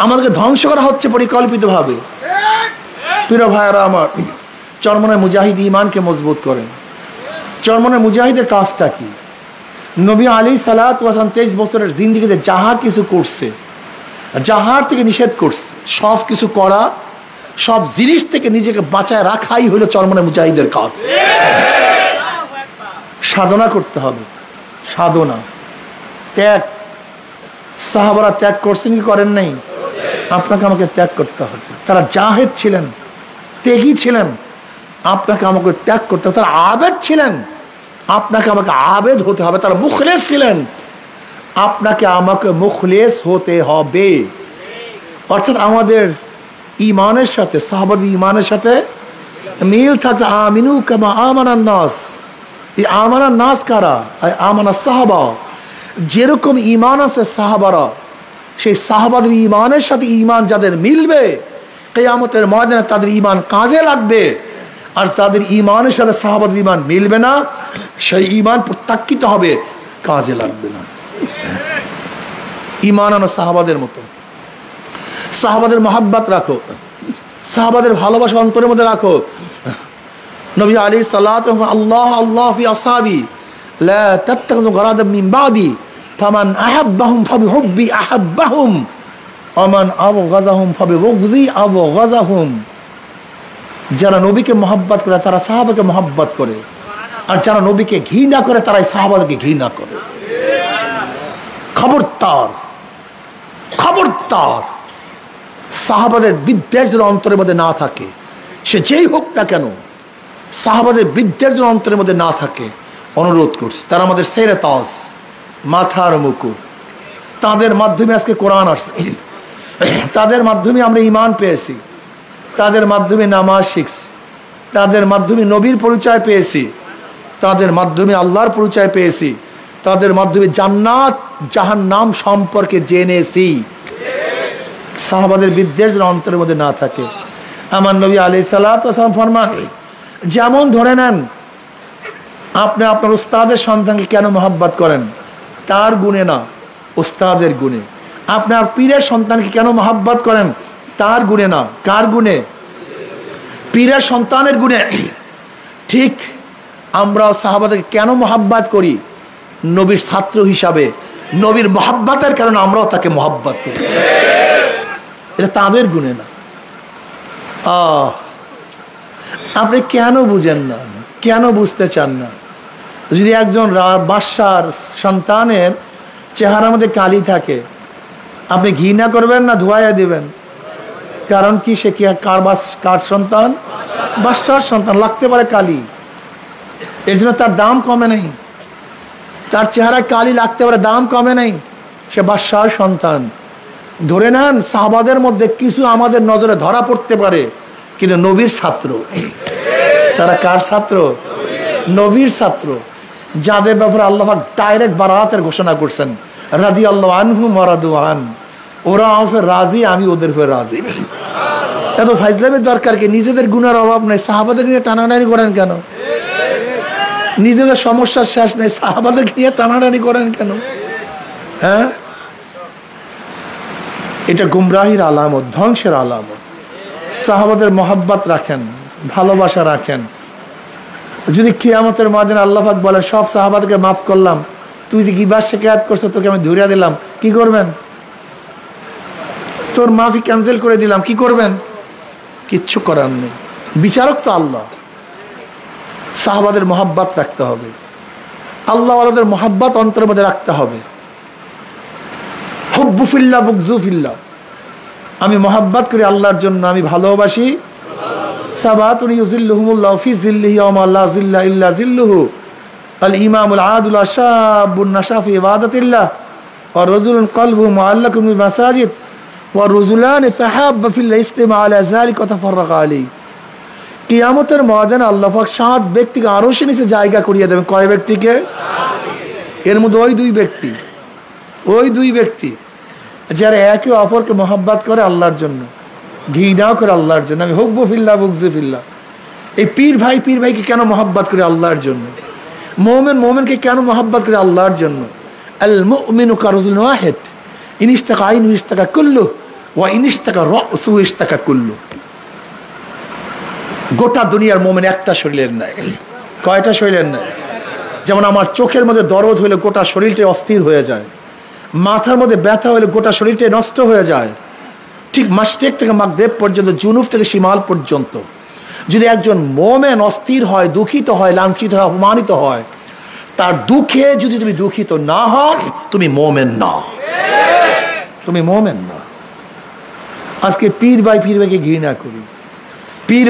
আমাদেরকে ধ্বংস করা হচ্ছে পরিকল্পিতভাবে। প্রিয় ভাইয়েরা আমার, চরমনের মুজাহিদ ঈমানকে মজবুত করেন। চরমনের মুজাহিদের কাজটা কি? নবী আলাইহিস সালাতু ওয়াস সালাম 23 বছরের জিন্দেগিতে যাহা কিছু করছে, যাহার থেকে নিষেধ করছে, সব কিছু করা, সব জিনিস থেকে নিজেকে বাঁচায় রাখাই হলো চরমনের মুজাহিদের কাজ। সাধনা করতে হবে, সাধনা, ত্যাগ। সাহাবারা ত্যাগ করছেন কি করেন নাই? আপনাকে আমাকে ত্যাগ করতে হবে। তারা জাহেদ ছিলেন, ত্যাগী ছিলেন, আপনাকে আমাকে ত্যাগ করতে হবে। তারা আবেদ ছিলেন, আপনাকে আমাকে আবেদ হতে হবে। তারা মুখলেস ছিলেন, আপনাকে আমাকে মুখলেস হতে হবে। অর্থাৎ আমাদের ঈমানের সাথে, সাহাবাদের ঈমানের সাথে মিল থাকতে আমিনু কামা আমানান নাস। এই আমানান নাস কারা? আমানা সাহাবা। যেরকম ঈমান আছে সাহাবারা, সেই সাহাবাদের ঈমানের সাথে ঈমান যাদের মিলবে, কিয়ামতের ময়দানে তাদের ঈমান কাজে লাগবে। আর যাদের ঈমানের সাথে সাহাবাদের ঈমান মিলবে না, সেই ঈমান প্রত্যাখ্যিত হবে, কাজে লাগবে না। ঈমান আনো সাহাবাদের মতো। সাহাবাদের মহব্বত রাখো, সাহাবাদের ভালোবাসা অন্তরের মধ্যে রাখো। নবী আলাইহিস সালাতু আল্লাহ আল্লাহ ফি আসহাবি লা তাত্তাখিযু গরাদাম মিন বাদি ফামান আহাব্বাহুম ফাবিহুব্বি আহাব্বাহুম ওয়া মান আবগাযাহুম ফাবিবুগযি আবগাযাহুম। যারা নবীকে মহব্বত করে তারা সাহাবাকে মহব্বত করে, আর যারা নবীকে ঘৃণা করে তারা সাহাবাকে ঘৃণা করে। খবরদার, খবরদার, সাহাবাদের বিদ্বেষ যেন অন্তরের মধ্যে না থাকে, সে যেই হোক না কেন, সাহাবাদের বিদ্বেষ যেন অন্তরের মধ্যে না থাকে, অনুরোধ করছি। তারা আমাদের সেরে তাজ, মাথার মুকুট। তাদের মাধ্যমে আজকে কোরআন আসছে, তাদের মাধ্যমে আমরা ঈমান পেয়েছি, তাদের মাধ্যমে নামাজ শিখছি, তাদের মাধ্যমে নবীর পরিচয় পেয়েছি, তাদের মাধ্যমে আল্লাহর পরিচয় পেয়েছি, তাদের মাধ্যমে জান্নাত জাহান্নাম সম্পর্কে জেনেছি। সাহাবাদের বিদ্বেষ যেন অন্তরের মধ্যে না থাকে। আমার নবী আলাইহিস সালাতু ওয়াস সালাম ফরমান, যেমন ধরে নেন আপনি আপনার উস্তাদের সন্তানকে কেন মহব্বত করেন? তার গুণে না, উস্তাদের গুণে। আপনার পীরের সন্তানকে কেন মহব্বত করেন? তার গুণে না, কার গুণে? পীরের সন্তানের গুণে। ঠিক আমরাও সাহাবাদেরকে কেন মহব্বত করি? নবীর ছাত্র হিসাবে, নবীর মহব্বতের কারণে আমরাও তাকে মহব্বত করি, এটা তাদের গুণে না। আপনি কেন বুঝেন না? কেন বুঝতে চান না? যদি একজন বাদশার সন্তানের চেহারার মধ্যে কালি থাকে, আপনি ঘৃণা করবেন না ধোয়াইয়া দিবেন? কারণ কি, সে কি কার সন্তান? বাদশার সন্তান, লাগতে পারে কালি, এর জন্য তার দাম কমে নেই। তার চেহারায় কালি লাগতে পারে, দাম কমে নেই, সে বাদশার সন্তান। ধরে নেন সাহাবাদের মধ্যে কিছু আমাদের নজরে ধরা পড়তে পারে, কিন্তু নবীর ছাত্র। তারা কার ছাত্র? নবীর ছাত্র, যাদের ব্যাপারে আল্লাহ পাক ডাইরেক্ট বারাতের ঘোষণা করছেন, রাদিয়াল্লাহু আনহুম ওয়া রাদু আন, ওরা আমার রাজি, আমি ওদের উপর রাজি। এত ফাইজলামের দরকার কি? নিজেদের গুনার অভাব নেই, সাহাবাদের নিয়ে টানাটানি করেন কেন? নিজেদের সমস্যার শেষ নেই, সাহাবাদের নিয়ে টানাটানি করেন কেন? হ্যাঁ, এটা গুমরাহির আলামত, ধ্বংসের আলামত। সাহাবাদের মহব্বত রাখেন, ভালোবাসা রাখেন। যদি কিয়ামতের ময়দানে আল্লাহ পাক বলে সব সাহাবাদেরকে মাফ করলাম, তুই যে গিবত শিকায়াত করছো তোকে আমি ধরিয়া দিলাম, কি করবেন? তোর মাফি ক্যান্সেল করে দিলাম, কি করবেন? কিচ্ছু করার নেই, বিচারক তো আল্লাহ। সাহাবাদের মহব্বত রাখতে হবে, আল্লাহ ওয়ালাদের মহব্বত অন্তরের মধ্যে রাখতে হবে। হুব্বু ফিল্লাহ বুগযু ফিল্লাহ, আমি মহব্বত করি আল্লাহর জন্য, আমি ভালোবাসি। সাবাতুন ইউযিল্লুহুমুল্লাহু ফি যিল্লিহি ইয়াওমা লা যিল্লা ইল্লা যিল্লুহু, আল ইমামুল আদিল আশ-শাবুন নাশা ফি ইবাদাতিল্লাহ, ওয়া রাজুলুন কলবুহু মুআল্লাকুন বিল মাসাজিদ, ওয়া রাজুলান তাহাব্বা ফিল্লাহ ইসতামা আলা যালিকা ওয়া তাফাররাকা আলাইহি। কিয়ামতের ময়দানে আল্লাহ পাক 7 ব্যক্তিকে আরশের নিচে জায়গা করিয়ে দেবেন। কয় ব্যক্তিকে? এর মধ্যে ওই দুই ব্যক্তি যারা একে অপরকে মহব্বত করে আল্লাহর জন্য, ঘৃণাও করে আল্লাহর জন্য। আমি হুব্বু ফিল্লাহ বুগযু ফিল্লাহ। এই পীর ভাইকে কেন মহব্বত করে? আল্লাহর জন্য। মোমেনকে কেন মহব্বত করে? আল্লাহর জন্য। আল মুমিনু কারজুল ওয়াহিদ, ইন ইশতাকা আইনু ইশতাকা কুল্লু, ওয়া ইন ইশতাকা রাসু ইশতাকা কুল্লু। গোটা দুনিয়ার মোমেন একটা শরীরের নাই। কয়টা শরীরের নাই? যেমন আমার চোখের মধ্যে দরদ হলে গোটা শরীরটা অস্থির হয়ে যায়, মাথার মধ্যে ব্যথা হলে গোটা শরীরটা নষ্ট হয়ে যায়, ঠিক মাশরিক থেকে মাগরিব পর্যন্ত, জুনুব থেকে শিমাল পর্যন্ত। যদি একজন মোমেন অস্থির হয়, দুঃখিত হয়, লাঞ্ছিত হয়, অপমানিত হয়, তার দুঃখে যদি তুমি দুঃখিত না হও, তুমি মোমেন না, তুমি মোমেন না। আজকে পীর ভাইকে ঘৃণা করি, পীর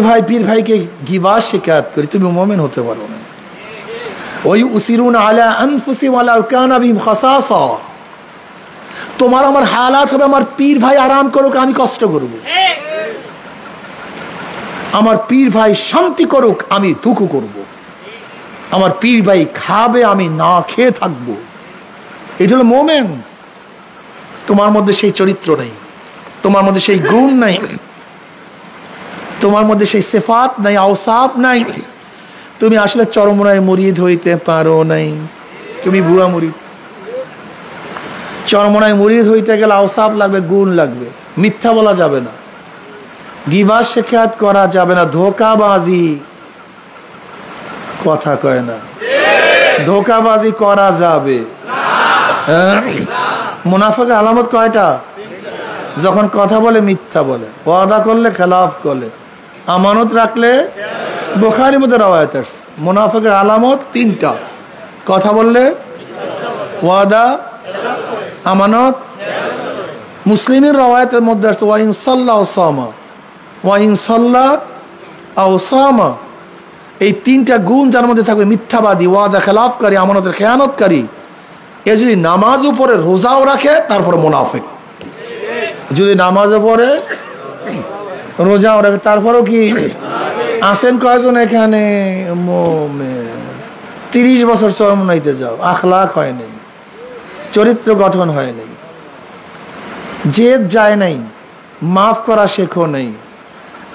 ভাইকে গিবত শিকায়াত করি, তুমি মোমেন হতে পারো না। ওয়ুসিরুনা আলা আনফুসিহিম ওয়ালাউ কানা বিহিম খাসাসা, তোমার আমার হালাত হবে আমার পীর ভাই আরাম করুক, আমি কষ্ট করব। আমার পীর ভাই শান্তি করুক, আমি দুঃখ করব। আমার পীর ভাই খাবে, আমি না খেয়ে থাকব। এটা হলো মোমেন। তোমার মধ্যে সেই চরিত্র নেই, তোমার মধ্যে সেই গুণ নাই, তোমার মধ্যে সেই সিফাত নাই, আওসাফ নাই। তুমি আসলে চরমনায় মুরিদ হইতে পারো নাই, তুমি ভুয়া মুরিদ। চরমনায় মুরিদ হইতে গেলে আওসাফ লাগবে, গুণ লাগবে। মিথ্যা বলা যাবে না, গিবত শিকায়াত করা যাবে না, ধোঁকাবাজি, কথা কয় না, ধোঁকাবাজি করা যাবে। মুনাফিকের আলামত কয়টা? যখন কথা বলে মিথ্যা বলে, ওয়াদা করলে খেলাফ করে, আমানত রাখলে, বুখারীর মধ্যে রওয়ায়াত আছে, মুনাফিকের আলামত 3টা। কথা বললে, ওয়াদা, আমানত। মুসলিমের রওয়ায়াতের মধ্যে আছে ওয়া ইন সাল্লা ওয়া সামা, ওয়া ইন সাল্লা আও সামা। এই 3টা গুণ যার মধ্যে থাকবে, মিথ্যাবাদী, ওয়াদা খেলাফকারী, আমানতের খেয়ানতকারী, এ যদি নামাজও পড়ে, রোজাও রাখে, তারপর মুনাফিক। যদি নামাজও পড়ে, রোজাও রাখে, তারপরও কি? আসেন কয়জন এখানে মুমিন 30 বছর চরমনাইতে যাও, আখলাক হয় নাই, চরিত্র গঠন হয় নাই, জেদ যায় নাই, মাফ করা শেখো নাই,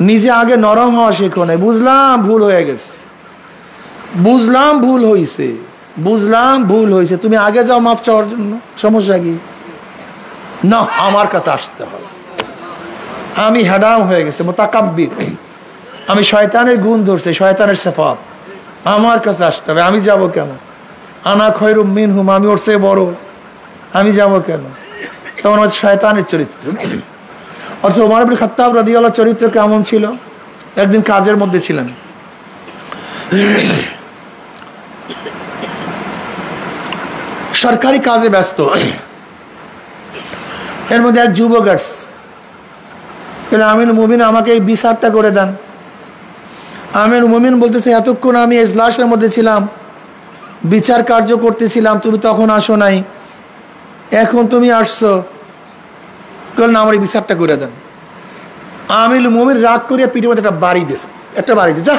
নিজে আগে নরম হওয়া শেখো নাই। বুঝলাম ভুল হয়ে গেছে, বুঝলাম ভুল হয়েছে, তুমি আগে যাও মাফ চাওয়ার জন্য, সমস্যা কি? না, আমার কাছে আসতে হবে, আমি হেডাম হয়ে গেছে, মুতাকাব্বির, আমি শয়তানের গুণ ধরছে, শয়তানের সিফাত, আমার কাছে আসতে হবে। আমি যাব কেন? আনা খয়রুম মিনহুম, আমি ওর চেয়ে বড়, আমি যাব কেন? তখন হচ্ছে শয়তানের চরিত্র। অথচ ওমর ইবনে খাত্তাব রাদিয়াল্লাহু চরিত্র কেমন ছিল? একদিন কাজের মধ্যে ছিলেন, সরকারি কাজে ব্যস্ত, এর মধ্যে এক যুবক আসছে, আমির মুমিন আমাকে এই বিচারটা করে দেন। আমির মুমিন বলতেছে, এতক্ষণ আমি এজলাসের মধ্যে ছিলাম, বিচার কার্য করতেছিলাম, তুমি তখন আসো নাই, এখন তুমি আসছো, না আমার এই বিচারটা করে দেন। আমির মুমিন রাগ করিয়া পিঠের মধ্যে একটা বাড়ি দিয়েছে, যা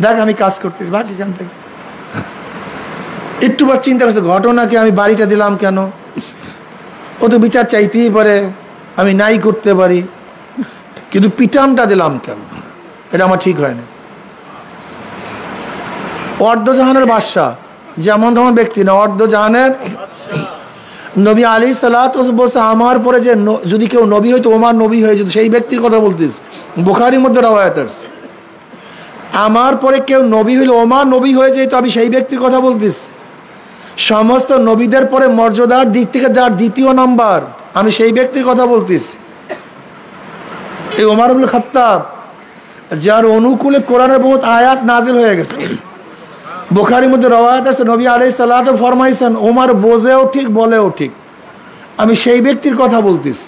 দেখ আমি কাজ করতেছি, ভাগ এখান থেকে। একটু বার চিন্তা করছে, ঘটনাকে আমি বাড়িটা দিলাম কেন, ও তো বিচার চাইতেই পারে, আমি নাই করতে পারি, কিন্তু পিটানটা দিলাম কেন, এটা আমার ঠিক হয়নি। অর্ধজাহানের বাদশা, যেমন তেমন ব্যক্তি না, অর্ধজাহানের নবী আলী সাল্লাল্লাহু আলাইহি ওয়াসাল্লাম বলছে, আমার পরে যে যদি কেউ নবী হইতো, ওমর নবী হয়ে যেত, সেই ব্যক্তির কথা বলতিস। বুখারীর মধ্যে রওয়ায়াত আছে, আমার পরে কেউ নবী হইলে ওমর নবী হয়ে যেত, আমি সেই ব্যক্তির কথা বলতিস। সমস্ত নবীদের পরে মর্যাদার দিক থেকে যার দ্বিতীয় নাম্বার, আমি সেই ব্যক্তির কথা বলতিস। এই ওমর ইবনে খাত্তাব, যার অনুকূলে কোরআনের বহুত আয়াত নাজিল হয়ে গেছে। বুখারীর মধ্যে রওয়ায়াত আছে, নবী আলাইহিস সালাতু ফরমাইছেন, ওমর বোঝেও ঠিক বলেও ঠিক, আমি সেই ব্যক্তির কথা বলতিস।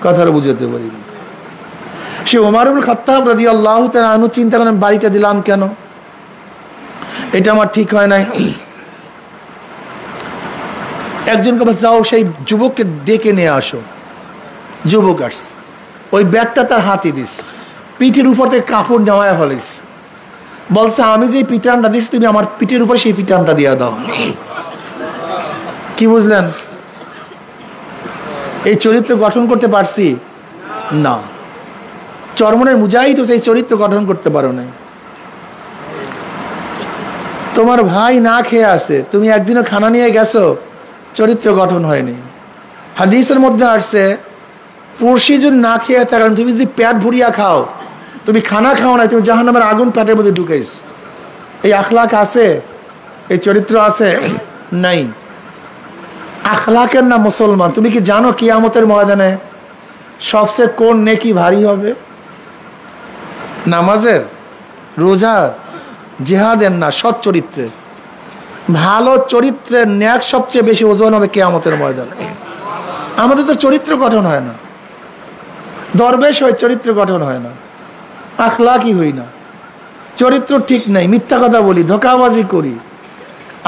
কথাটা বুঝাতে পারি। সে ওমর ইবনে খাত্তাব রাদিয়াল্লাহু তাআলা আনহু চিন্তা করেন, বাড়িটা দিলাম কেন, এটা আমার ঠিক হয় নাই। একজনকে বলছে, যাও সেই যুবককে ডেকে নিয়ে আসো। যুবক আসছে, ওই ব্যাগটা তার হাতে দিস, পিঠের উপর থেকে কাপড় নেওয়া হলিস, বলছে আমি যে পিটানটা দিস, তুমি আমার পিঠের উপরে সেই পিটানটা দিয়ে দাও। কি বুঝলেন? এই চরিত্র গঠন করতে পারছি না। চরমনের মুজাহিদ সেই চরিত্র গঠন করতে পারো না। তোমার ভাই না খেয়ে আছে, তুমি একদিনও খানা নিয়ে গেছো, চরিত্র গঠন হয়নি। হাদিসের মধ্যে আসছে, পড়শি যদি না খেয়ে থাকেন, তুমি যদি পেট ভরিয়া খাও, তুমি খানা খাও না, তুমি জাহান্নামের আগুন পেটের মধ্যে ঢুকাইছ। এই আখলাক আছে, এই চরিত্র আছে নাই। আখলাকের না মুসলমান। তুমি কি জানো কিয়ামতের ময়দানে সবচেয়ে কোন নেকি ভারী হবে? নামাজের, রোজার, জিহাদের না, সৎ চরিত্রের। ভালো চরিত্রের ন্যাক সবচেয়ে বেশি ওজন হবে কিয়ামতের ময়দানে। আমাদের তো চরিত্র গঠন হয় না, দরবেশ হয়, চরিত্র গঠন হয় না, আখলাকি হই না, চরিত্র ঠিক নাই, মিথ্যা কথা বলি, ধোঁকাবাজি করি,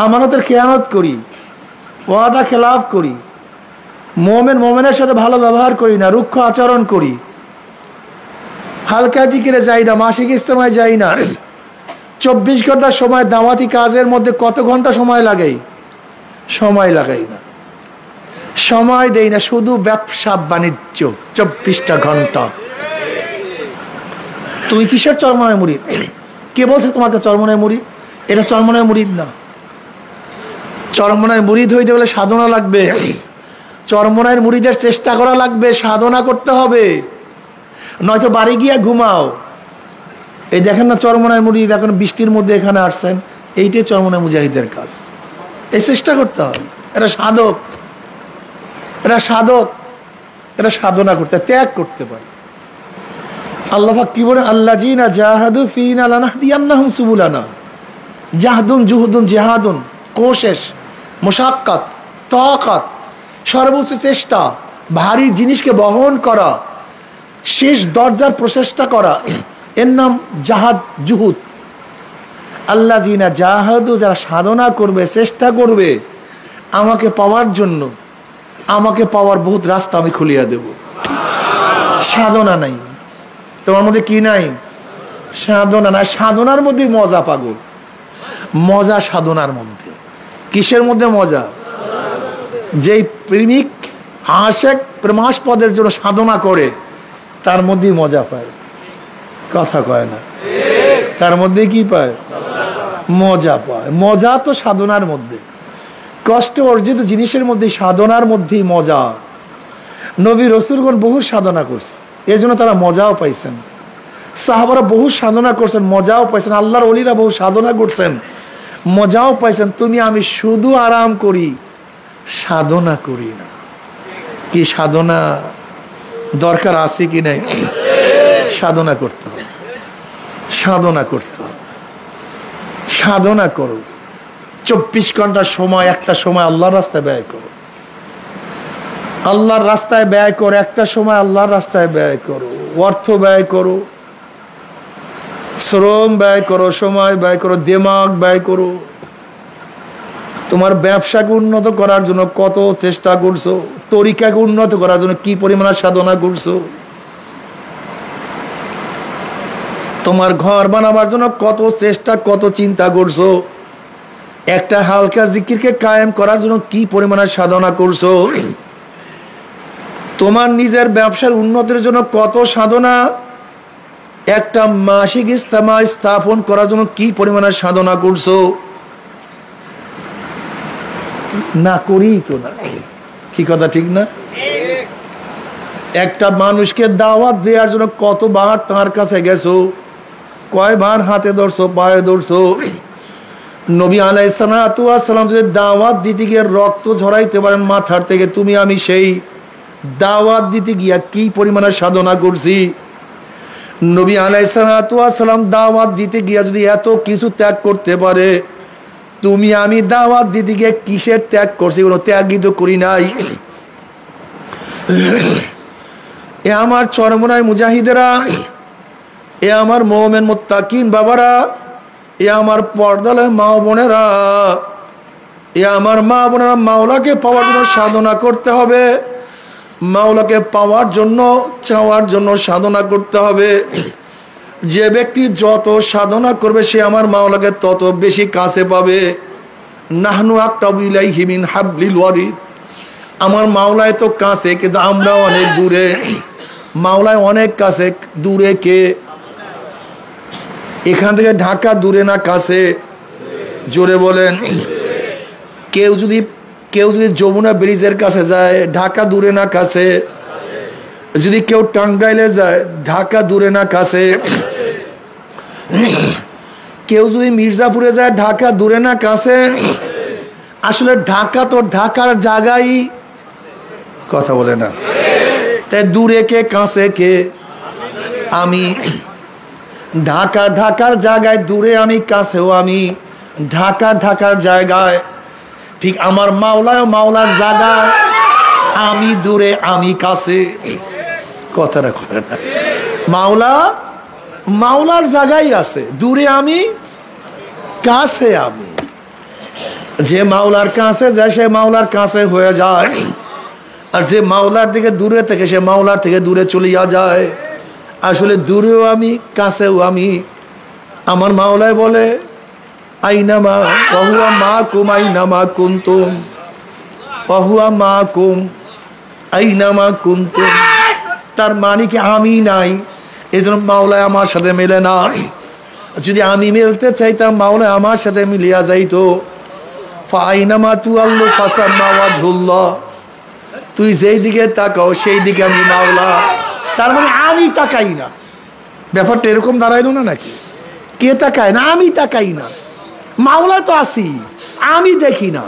আমানতের খেয়ানত করি, ওয়াদা খেলাফ করি, মোমেনের সাথে ভালো ব্যবহার করি না, রুক্ষ আচরণ করি, হালকা জিকিরে যাই না, মাসিক ইজতেমায় যাই না। 24 ঘন্টার সময় দাওয়াতি কাজের মধ্যে কত ঘন্টা সময় লাগাই? সময় লাগাই না, সময় দেই না, শুধু ব্যবসা বাণিজ্য 24টা ঘন্টা। তুই কিসের চরমনায় মুরিদ? কে বলছে তোমাকে চরমনায় মুরিদ? এটা চরমনায় মুরিদ না। চরমনায় মুরিদ হইতে গেলে সাধনা লাগবে, চরমনায় মুরিদের চেষ্টা করা লাগবে, সাধনা করতে হবে, নয়তো বাড়ি গিয়া ঘুমাও। এই দেখেন না চরমনায় মুরিদ, এখন বৃষ্টির মধ্যে এখানে আসছেন, এইটাই চরমনায় মুজাহিদের কাজ। এই চেষ্টা করতে হবে। এরা সাধক, এরা সাধক, এরা সাধনা করতে, ত্যাগ করতে পারে। আল্লাহ পাক কি বলেন? আল্লাযীনা জাহাদু ফীনা লানাহদিয়ান্নাহুম সুবুলানা। জাহদুন, জুহুদুন, জিহাদুন, কোশেশ, মুশাক্কাত, তাকাত, সর্বোচ্চ চেষ্টা, ভারী জিনিসকে বহন করা, শেষ দরজার প্রচেষ্টা করা, এর নাম জাহাদ, জুহুদ। আল্লাযীনা জাহাদু, যারা সাধনা করবে, চেষ্টা করবে আমাকে পাওয়ার জন্য, আমাকে পাওয়ার বহুত রাস্তা আমি খুলিয়া দেব। সাধনা নাই তোমার মধ্যে, কি নাই? সাধনা নাই। সাধনার মধ্যে মজা পাগল, মজা সাধনার মধ্যে। কিসের মধ্যে মজা? যেই প্রেমিক আশেক প্রেমাস্পদের জন্য সাধনা করে, তার মধ্যেই মজা পায়। কথা কয় না, তার মধ্যে কি পায়? মজা পায়। মজা তো সাধনার মধ্যে, কষ্ট অর্জিত জিনিসের মধ্যে, সাধনার মধ্যেই মজা। নবী রাসূলগণ বহু সাধনা করছে, এর জন্য তারা মজাও পাইছেন। সাহাবারা বহু সাধনা করছেন, মজাও পাইছেন। আল্লাহর ওলিরা বহু সাধনা করছেন, মজাও পাইছেন। তুমি আমি শুধু আরাম করি, সাধনা করি না। কি সাধনা দরকার আছে কি নাই? সাধনা করতে হবে, সাধনা করতে হবে। সাধনা করো, 24 ঘন্টা সময়, একটা সময় আল্লাহর রাস্তায় ব্যয় করো, আল্লাহর রাস্তায় ব্যয় করো, একটা সময় আল্লাহর রাস্তায় ব্যয় করো, অর্থ ব্যয় করো, শ্রম ব্যয় করো, সময় ব্যয় করো, দিমাগ ব্যয় করো। তোমার ব্যবসাকে উন্নত করার জন্য কত চেষ্টা করছো, তরিকাকে উন্নত করার জন্য কি পরিমাণ সাধনা করছো, তোমার ঘর বানাবার জন্য কত চেষ্টা, কত চিন্তা করছো, একটা হালকা জিকিরকে কায়েম করার জন্য কি পরিমাণ সাধনা করছো, তোমার নিজের ব্যবসার উন্নতির জন্য কত সাধনা, একটা মাসিক ইজতেমা স্থাপন করার জন্য কি পরিমাণে সাধনা করছো। না করি তো না, কি কথা ঠিক না? একটা মানুষকে দাওয়াত দেওয়ার জন্য কতবার তার কাছে গেছো, কয়বার হাতে ধরছো, পায়ে ধরছো। নবী আলাইহিস সালাতু ওয়াস সালাম যদি দাওয়াত দিতে গিয়ে রক্ত ঝরাইতে পারেন মাথার থেকে, তুমি আমি সেই দাওয়াত দিতে গিয়া কি পরিমাণে সাধনা করছি। নবী আলাইহিস সালাতু ওয়াস সালাম দাওয়াত দিতে গিয়া যদি এত কিছু ত্যাগ করতে পারে, তুমি আমি দাওয়াত দিতে গিয়ে কিসের ত্যাগ করছি? কোনো ত্যাগই তো করি নাই। এ আমার চরমনায় মুজাহিদেরা, এ আমার মুমিন মুত্তাকিন বাবারা, এ আমার পর্দালে মা বোনেরা, এ আমার মা বোনেরা, মাওলাকে পাওয়ার জন্য সাধনা করতে হবে, মাওলাকে পাওয়ার জন্য, চাওয়ার জন্য সাধনা করতে হবে। যে ব্যক্তি যত সাধনা করবে সে আমার মাওলাকে তত বেশি কাছে পাবে। নাহনু আকরাবু ইলাইহি মিন হাবলিল ওয়ারিদ, আমার মাওলায় তো কাছে, কিন্তু আমরা অনেক দূরে। মাওলায় অনেক কাছে, দূরে কে? এখান থেকে ঢাকা দূরে না কাছে? জোরে বলেন। কেউ যদি যমুনা ব্রিজের কাছে যায়, ঢাকা দূরে না কাছে? যদি কেউ টাঙ্গাইলে যায়, ঢাকা দূরে না কাছে? কেউ যদি মির্জাপুরে যায়, ঢাকা দূরে না কাছে? আসলে ঢাকা তো ঢাকার জায়গায়, কথা বলে না। তাই দূরে কে কাছে কে? আমি। ঢাকা ঢাকার জায়গায় দূরে আমি, কাছেও আমি। ঢাকা ঢাকার জায়গায় ঠিক আমার মাওলায় মাওলার জায়গায়, আমি দূরে আমি কাছে। কথাটা করে না। মাওলা মাওলার জায়গায় আছে, দূরে আমি, কাছে আমি। যে মাওলার কাছে যায় সে মাওলার কাছে হয়ে যায়, আর যে মাওলার দিকে দূরে থেকে সে মাওলার থেকে দূরে চলিয়া যায়। আসলে দূরেও আমি, কাছেও আমি। আমার মাওলায় বলে, আইনামা ওয়াহুয়া মাকুম আইনামা কুনতুম, ওয়াহুয়া মাকুম আইনামা কুনতুম। তার মানে কি আমি নাই, এই জন্য মাওলায় আমার সাথে মেলে না। যদি আমি মিলতে চাইতাম, মাওলায় আমার সাথে মিলিয়া যাইতো। ফাইনামা তুআল্লু ফাসাম্মা ওয়াজহুল্লাহ, তুই যেই দিকে তাকাও সেই দিকে আমি মাওলা। তার মানে আমি তাকাই না। ব্যাপারটা এরকম দাঁড়াইলো না নাকি? কে তাকায় না? আমি তাকাই না। মাওলা তো আছি, আমি দেখি না।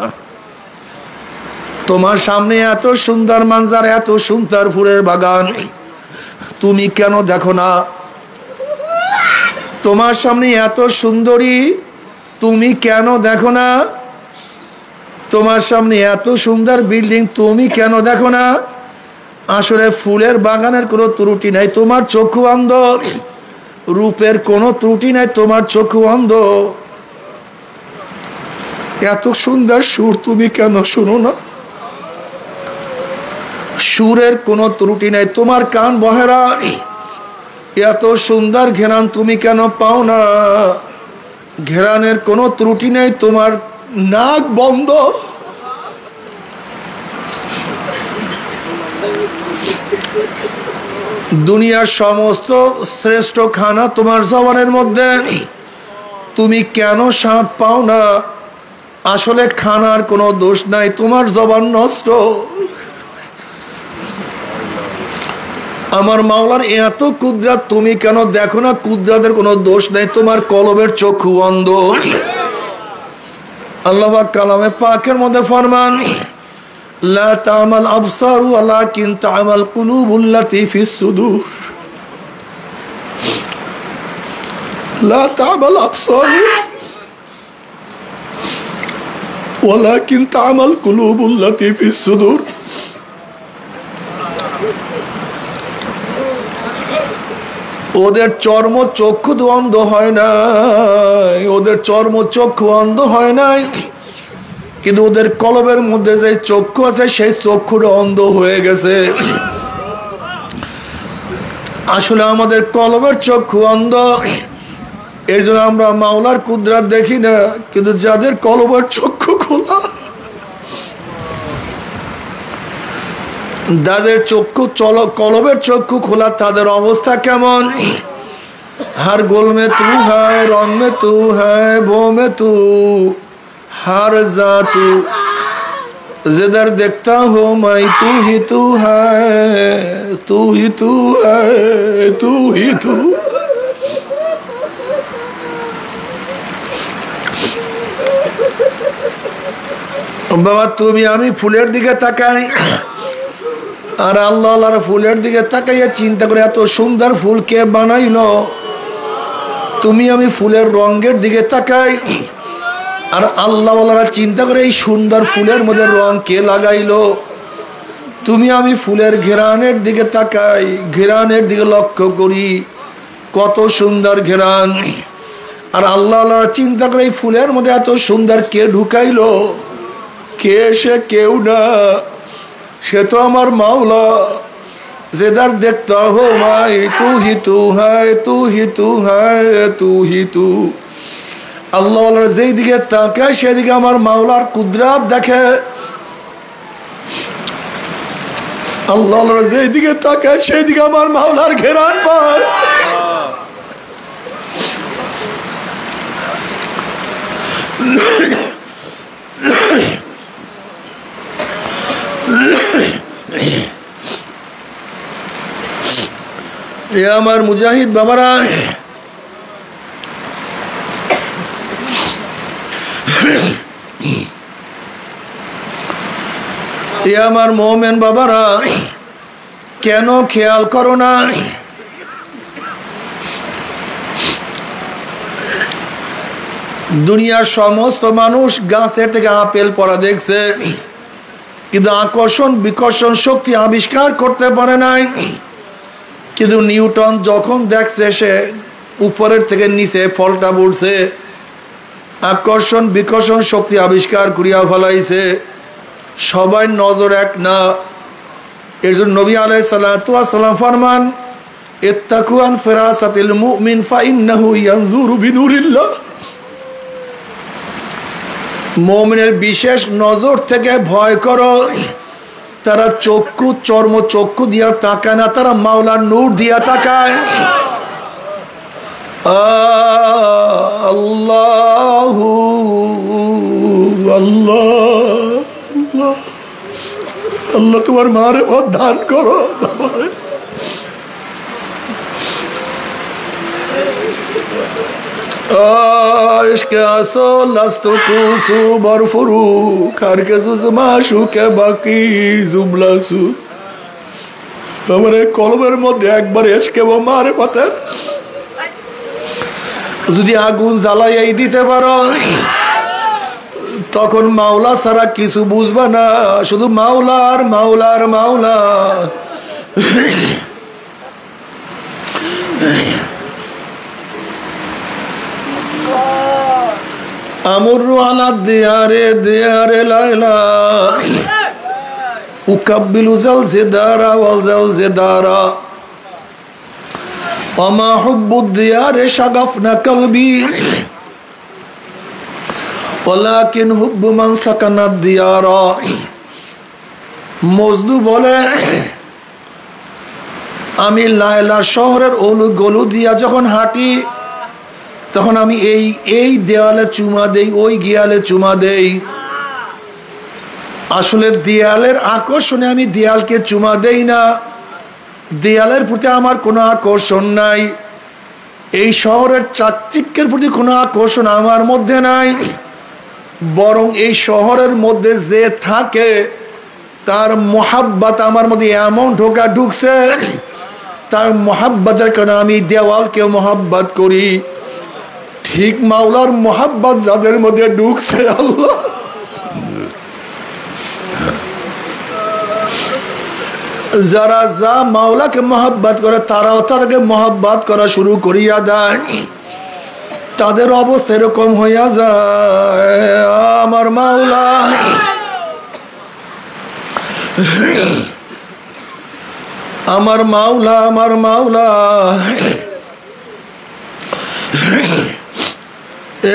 তোমার সামনে এত সুন্দর মানজার, এত সুন্দর ফুলের বাগান, তুমি কেন দেখো না? তোমার সামনে এত সুন্দরী, তুমি কেন দেখো না? তোমার সামনে এত সুন্দর বিল্ডিং, তুমি কেন দেখো না? আসলে ফুলের বাগানের কোনো ত্রুটি নাই, তোমার চক্ষু অন্ধ। রূপের কোনো ত্রুটি নাই, তোমার চক্ষু অন্ধ। এত সুন্দর সুর তুমি কেন শুনো না? সুরের কোনো ত্রুটি নাই, তোমার কান বহেরা। এত সুন্দর ঘেরান তুমি কেন পাও না? ঘেরানের কোনো ত্রুটি নেই, তোমার নাক বন্ধ। দুনিয়ার সমস্ত শ্রেষ্ঠ খানা তোমার জবানের মধ্যে, তুমি কেন স্বাদ পাও না? আসলে খানার কোনো দোষ নাই, তোমার জবান নষ্ট। আমার মাওলার এত কুদরত, তুমি কেন দেখো না? কুদরতের কোনো দোষ নাই, তোমার কলবের চক্ষু অন্ধ। আল্লাহ পাক কালামে পাকের মধ্যে ফরমান, লা তা'মাল আবসারু ওয়ালাকিন তা'মাল কুলুবুল্লাতী ফিস সুদূর। লা তা'মাল আবসারু ওয়ালাকিন তা'মাল কুলুবুল লাতী ফিস সুদূর। ওদের চর্ম চক্ষু অন্ধ হয় নাই, ওদের চর্ম চক্ষু অন্ধ হয় নাই, কিন্তু ওদের কলবের মধ্যে যে চক্ষু আছে সেই চক্ষুটা অন্ধ হয়ে গেছে। আসলে আমাদের কলবের চক্ষু অন্ধ, এই জন্য আমরা মাওলার কুদরত দেখি না। কিন্তু যাদের কলবের চক্ষু খোলা, যাদের চক্ষু কলবের চক্ষু খোলা, তাদের অবস্থা কেমন? हर गुल में तू है, रंग में तू है, वो में तू, हर जा तू, जिधर देखता हो मैं तू ही तू है, तू ही तू है, तू ही तू। बाबा তুমি আমি ফুলের দিকে তাকাই, আর আল্লাহ আল্লাহর ফুলের দিকে তাকাইয়া চিন্তা করে এত সুন্দর ফুল কে বানাইলো। তুমি আমি ফুলের রঙের দিকে তাকাই, আর আল্লাহ আল্লাহরা চিন্তা করে এই সুন্দর ফুলের মধ্যে রং কে লাগাইলো। তুমি আমি ফুলের ঘেরানের দিকে তাকাই, ঘেরানের দিকে লক্ষ্য করি কত সুন্দর ঘেরান, আর আল্লাহ আল্লাহরা চিন্তা করে এই ফুলের মধ্যে এত সুন্দর কে ঢুকাইলো। কে সে? কেউ না, সে তো আমার মাওলা। जिधर देखता हो मैं तू ही तू है, तू ही तू है, तू ही तू। আল্লাহ যেই দিকে তাকায় সেদিকে আমার মাওলার কুদরত দেখে। আল্লাহ যেই দিকে তাকায় সেই দিকে আমার মাওলার ঘেরান পায়। এ আমার মুজাহিদ বাবারা, এ আমার মোমেন বাবারা, কেন খেয়াল করো না? দুনিয়ার সমস্ত মানুষ গাছের থেকে আপেল পড়া দেখছে, কিন্তু আকর্ষণ বিকর্ষণ শক্তি আবিষ্কার করতে পারে নাই। কিন্তু নিউটন যখন দেখছে সে উপরের থেকে নিচে ফলটা পড়ছে, আকর্ষণ বিকর্ষণ শক্তি আবিষ্কার করিয়া ফেলাইছে। সবাই নজর এক না। এর জন্য নবী আলাইহিস সালাতু ওয়াস সালাম ফরমান, ইত্তাকু আন ফিরাসাতিল মুমিন ফাইন্নাহু ইয়ানজুরু বিনুরিল্লাহ। মুমিনের বিশেষ নজর থেকে ভয় করো। তারা চক্ষু চর্ম চক্ষু দিয়া তাকায় না, তারা মাওলার নূর দিয়া তাকায়। আল্লাহু আল্লাহ, আল্লাহ তোমার মারেফত দান করো। ইশকে আসল আস্তু কুসু বরফুরু কারকে জুজমা শুকে বাকি জুবলাসু। আমার কলবের মধ্যে একবার ইশকে ও মারেফতের যদি আগুন জ্বালাইয়াই দিতে পারো, তখন মাওলা ছাড়া কিছু বুঝবা না, শুধু মাওলার মাওলার মাওলা। আমরু আলা দিয়ারে দিয়ারে লাইলা উকাব্বিলু জালজিদারা ওয়াল জালজিদারা ওমা হুব্বুদ দিয়ারে শাগাফনা কলবি ওয়ালাকিন হুব্বু মান সাকানাদ দিয়ারা। মজনু বলে, আমি লায়লা শহরের অলি গলি দিয়া যখন হাঁটি, তখন আমি এই দেওয়ালে চুমা দেই, ওই গিয়ালে চুমা দেই। আসলে দেয়ালের আকর্ষণে আমি দেয়ালকে চুমা দেই না, দেয়ালের প্রতি আমার কোনো আকর্ষণ নাই। এই শহরের চাকচিক্যের প্রতি কোনো আকর্ষণ আমার মধ্যে নাই, বরং এই শহরের মধ্যে যে থাকে তার মোহাব্বত আমার মধ্যে এমন ঢুকছে, তার মোহাব্বতের কারণে আমি দেওয়ালকে মোহাব্বত করি। ঠিক মাওলার মোহাব্বত যাদের মধ্যে ঢুকছে, আল্লাহ যারা যা মাওলাকে মহব্বত করে তারাও তাদেরকে মহব্বত করা শুরু করিয়া দেয়, তাদের অবস্থা এরকম হইয়া যায়। আমার মাওলা আমার মাওলা আমার মাওলা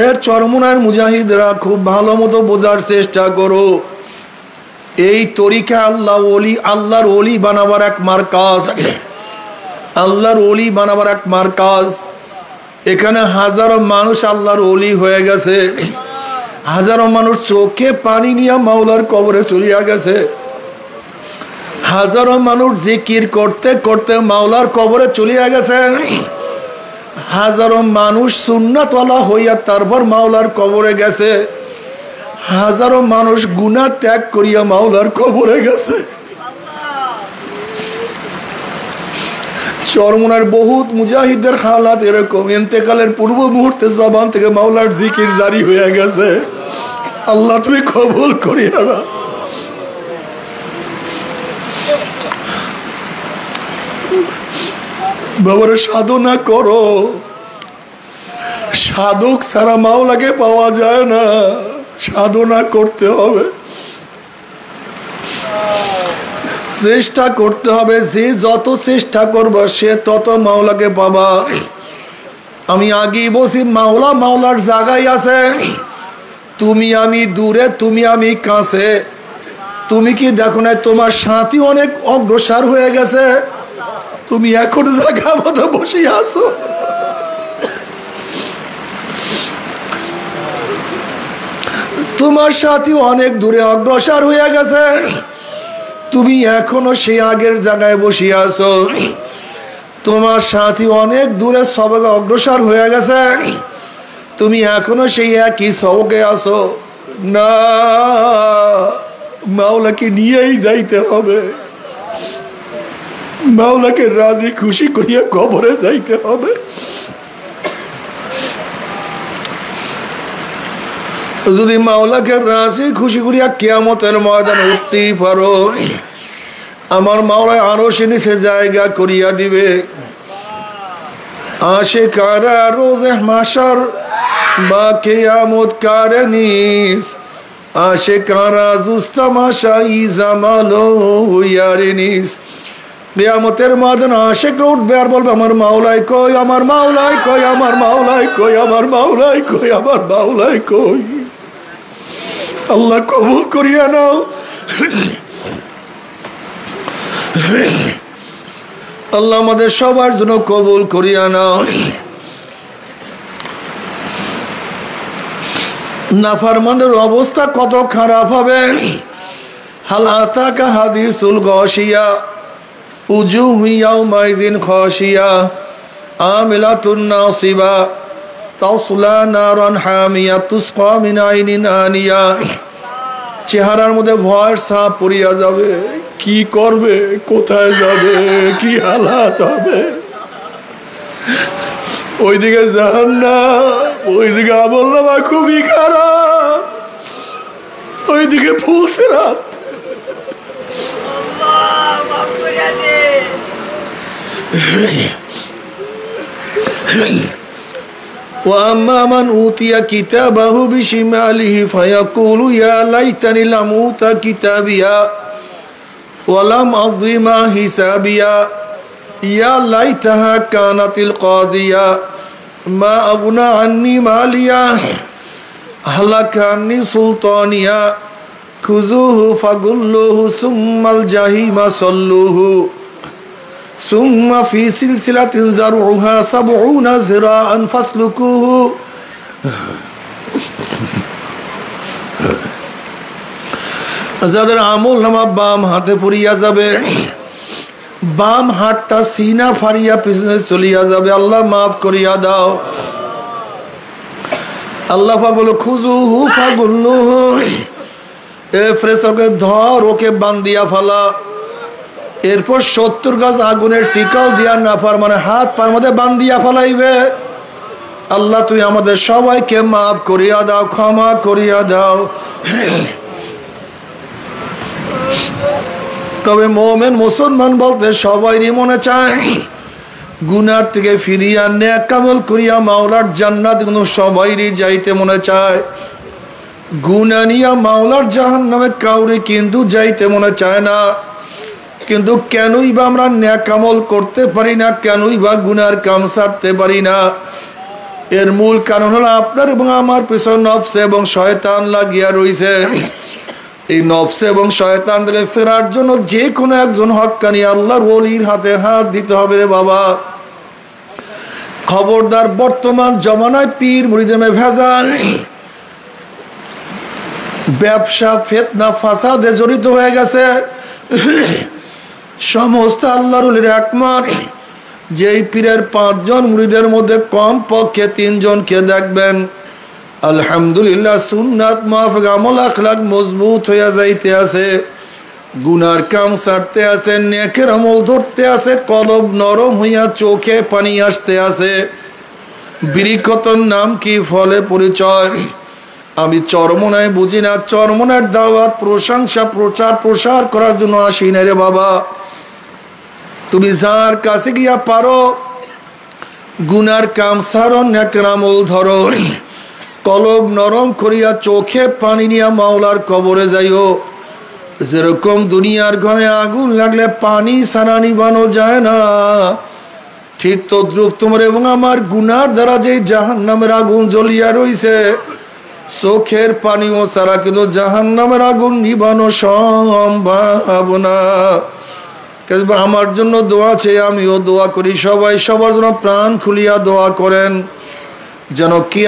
এর চরমুনার মুজাহিদরা খুব ভালো মতো বোঝার চেষ্টা করো। এই তরিকা আল্লাহর ওলি বানাবার এক মার্কাজ, আল্লাহর ওলি বানাবার এক মার্কাজ। এখানে হাজারো মানুষ আল্লাহর ওলি হয়ে গেছে, হাজারো মানুষ চোখে পানি নিয়ে মাওলার কবরে চলিয়া গেছে, হাজারো মানুষ জিকির করতে করতে মাওলার কবরে চলিয়া গেছে, হাজারো মানুষ সুন্নাতওয়ালা হইয়া তারপর মাওলার কবরে গেছে, হাজারো মানুষ গুনাহ ত্যাগ করিয়া মাওলার কবরে গেছে। চরমুনার বহুত মুজাহিদের হালাত এরকম, ইন্তেকালের পূর্ব মুহূর্তে জবান থেকে মাওলার জিকির জারি হয়ে গেছে। আল্লাহ তুমি কবুল করিয়া না। বাবারে সাধনা করো, সাধক ছাড়া মাওলাকে পাওয়া যায় না, সাধনা করতে হবে, চেষ্টা করতে হবে। যে যত চেষ্টা করবে সে তত মাওলাকে পাবা। আমি আগেই বলছি মাওলা মাওলার জায়গায় আছে, তুমি আমি দূরে, তুমি আমি কাছে। তুমি কি দেখো না তোমার সাথী অনেক অগ্রসর হয়ে গেছে, তুমি এখন জায়গা মতো বসে আছো। তোমার সাথী অনেক দূরে অগ্রসর হয়ে গেছে, তুমি এখনো সেই আগের জায়গায় বসে আছো। তোমার সাথী অনেক দূরে সবকে অগ্রসর হয়ে গেছে, তুমি এখনো সেই একই সবকে আছো। না, মাওলাকে নিয়েই যাইতে হবে, মাওলাকে রাজি খুশি করিয়া কবরে যাইতে হবে। যদি মাওলাকে রাজি খুশি করিয়া কিয়ামতের ময়দানে উঠতেই পারো, আমার মাওলা আরশের নিচে জায়গা করিয়া দিবে। আশিকারা রোজে মাশার বা কিয়ামত কারনিস, আশিকারা জুস্তামাশা ইজামালো ইয়ারিনিস। কিয়ামতের ময়দানে আশিকরা উঠবে আর বলবে আমার মাওলাই কই, আমার মাওলাই কই, আমার মাওলাই কই, আমার মাওলাই কই, আমার মাওলাই কই। আল্লাহ কবুল করিয়া নাও, আল্লাহ আমাদের সবার জন্য কবুল করিয়া নাও। নাফরমানদের অবস্থা কত খারাপ হবে। হাল আতাকা হাদিসুল গাশিয়া উজুহু ইয়াউমাইযিন খাশিয়া আমিলাতুন নাসিবা তাসলা নারান হামিয়া তুসকা মিন আইনিন আনিয়া। চেহারার মধ্যে ভয়ের ছাপ পড়িয়া যাবে, কি করবে, কোথায় যাবে, কি হালাত হবে। ওইদিকে জাহান্নাম, ওইদিকে আমলনামা খুবই খারাপ, ওইদিকে ফুলসিরাত। وأما من أوتي كتابه بشماله فيقول يا ليتني لم أوت كتابيا ولم أقض ما حسابيا يا ليتها كانت القاضية ما أغنى عني ماليا هلك عني سلطانيا خذوه فغلوه ثم الجحيم صلوه ثم في سلسلة زرعها 70 ذراعا فاسلكوه। যাদের আমলনামা বাম হাতে পড়িয়া যাবে, বাম হাতটা সিনা ফাড়িয়া পিছনে চলিয়া যাবে, আল্লাহ মাফ করিয়া দাও। আল্লাহ পাক বলে খুজুহু ফাগুল্লুহু, এ ফেরেশতাকে ধর, ওকে বান্ধিয়া ফেলা। এরপর 70 গাছ আগুনের শিকল দিয়া নাফরমানের হাত পার মধ্যে বান্ধিয়া ফেলাইবে। আল্লাহ তুই আমাদের সবাইকে মাফ করিয়া দাও, ক্ষমা করিয়া দাও। তবে মুমিন মুসলমান বলতে সবাইরই মনে চায় গুনার থেকে ফিরিয়া নেক আমল করিয়া মাওলার জান্নাত, কিন্তু সবাইরই যাইতে মনে চায়। গুনাহ নিয়া মাওলার জাহান্নামে কাউরে কিন্তু যাইতে মনে চায় না। কিন্তু কেনই বা আমরা নেক আমল করতে পারি না, কেনই বা গুনার কাম ছাড়তে পারি না? এর মূল কারণ হলো আপনার এবং আমার পেছনে নফস এবং শয়তান লাগিয়া রইছে। এই নফস এবং শয়তান থেকে ফেরার জন্য যে কোনো একজন হক্কানি আল্লাহর ওলির হাতে হাত দিতে হবে রে বাবা। খবরদার, বর্তমান জমানায় পীর মুরিদের ভেজাল, ব্যবসা, ফিতনা, ফাসাদে জড়িত হয়ে গেছে। সমস্ত আল্লাহর ওলির একমত, যেই পীরের 5 জন মুরিদের মধ্যে কম পক্ষে 3 জনকে দেখবেন আলহামদুলিল্লাহ সুন্নাত মাফিক আমল আখলাক মজবুত হইয়া যাইতে আছে, গুনার কাম ছাড়তে আছে, নেকের আমল ধরতে আছে, কলব নরম হইয়া চোখে পানি আসতে আছে। বিরিকতর নাম কি, ফলে পরিচয়। আমি চরমনায় বুঝি না, চরমনার দাওয়াত, প্রশংসা, প্রচার প্রসার করার জন্য আসি না রে বাবা। তুমি যার কাছে গিয়া পারো গুনার কাম ছাড়ো, নেকের আমল ধরো, কলব নরম করিয়া চোখে পানি নিয়া মাওলার কবরে যাইও। যেরকম দুনিয়ার ঘরে আগুন লাগলে পানি ছাড়া নিবানো যায় না, ঠিক তদ্রুপ তোমার এবং আমার গুনার দ্বারা যে জাহান্নামের আগুন জ্বলিয়া রইছে, চোখের পানিও ছাড়া কিন্তু জাহান্নামের আগুন নিবানো সম্ভব না। আমার জন্য দোয়া চেয়ে আমিও দোয়া করি, সবাই সবার জন্য প্রাণ খুলিয়া দোয়া করেন যেন কি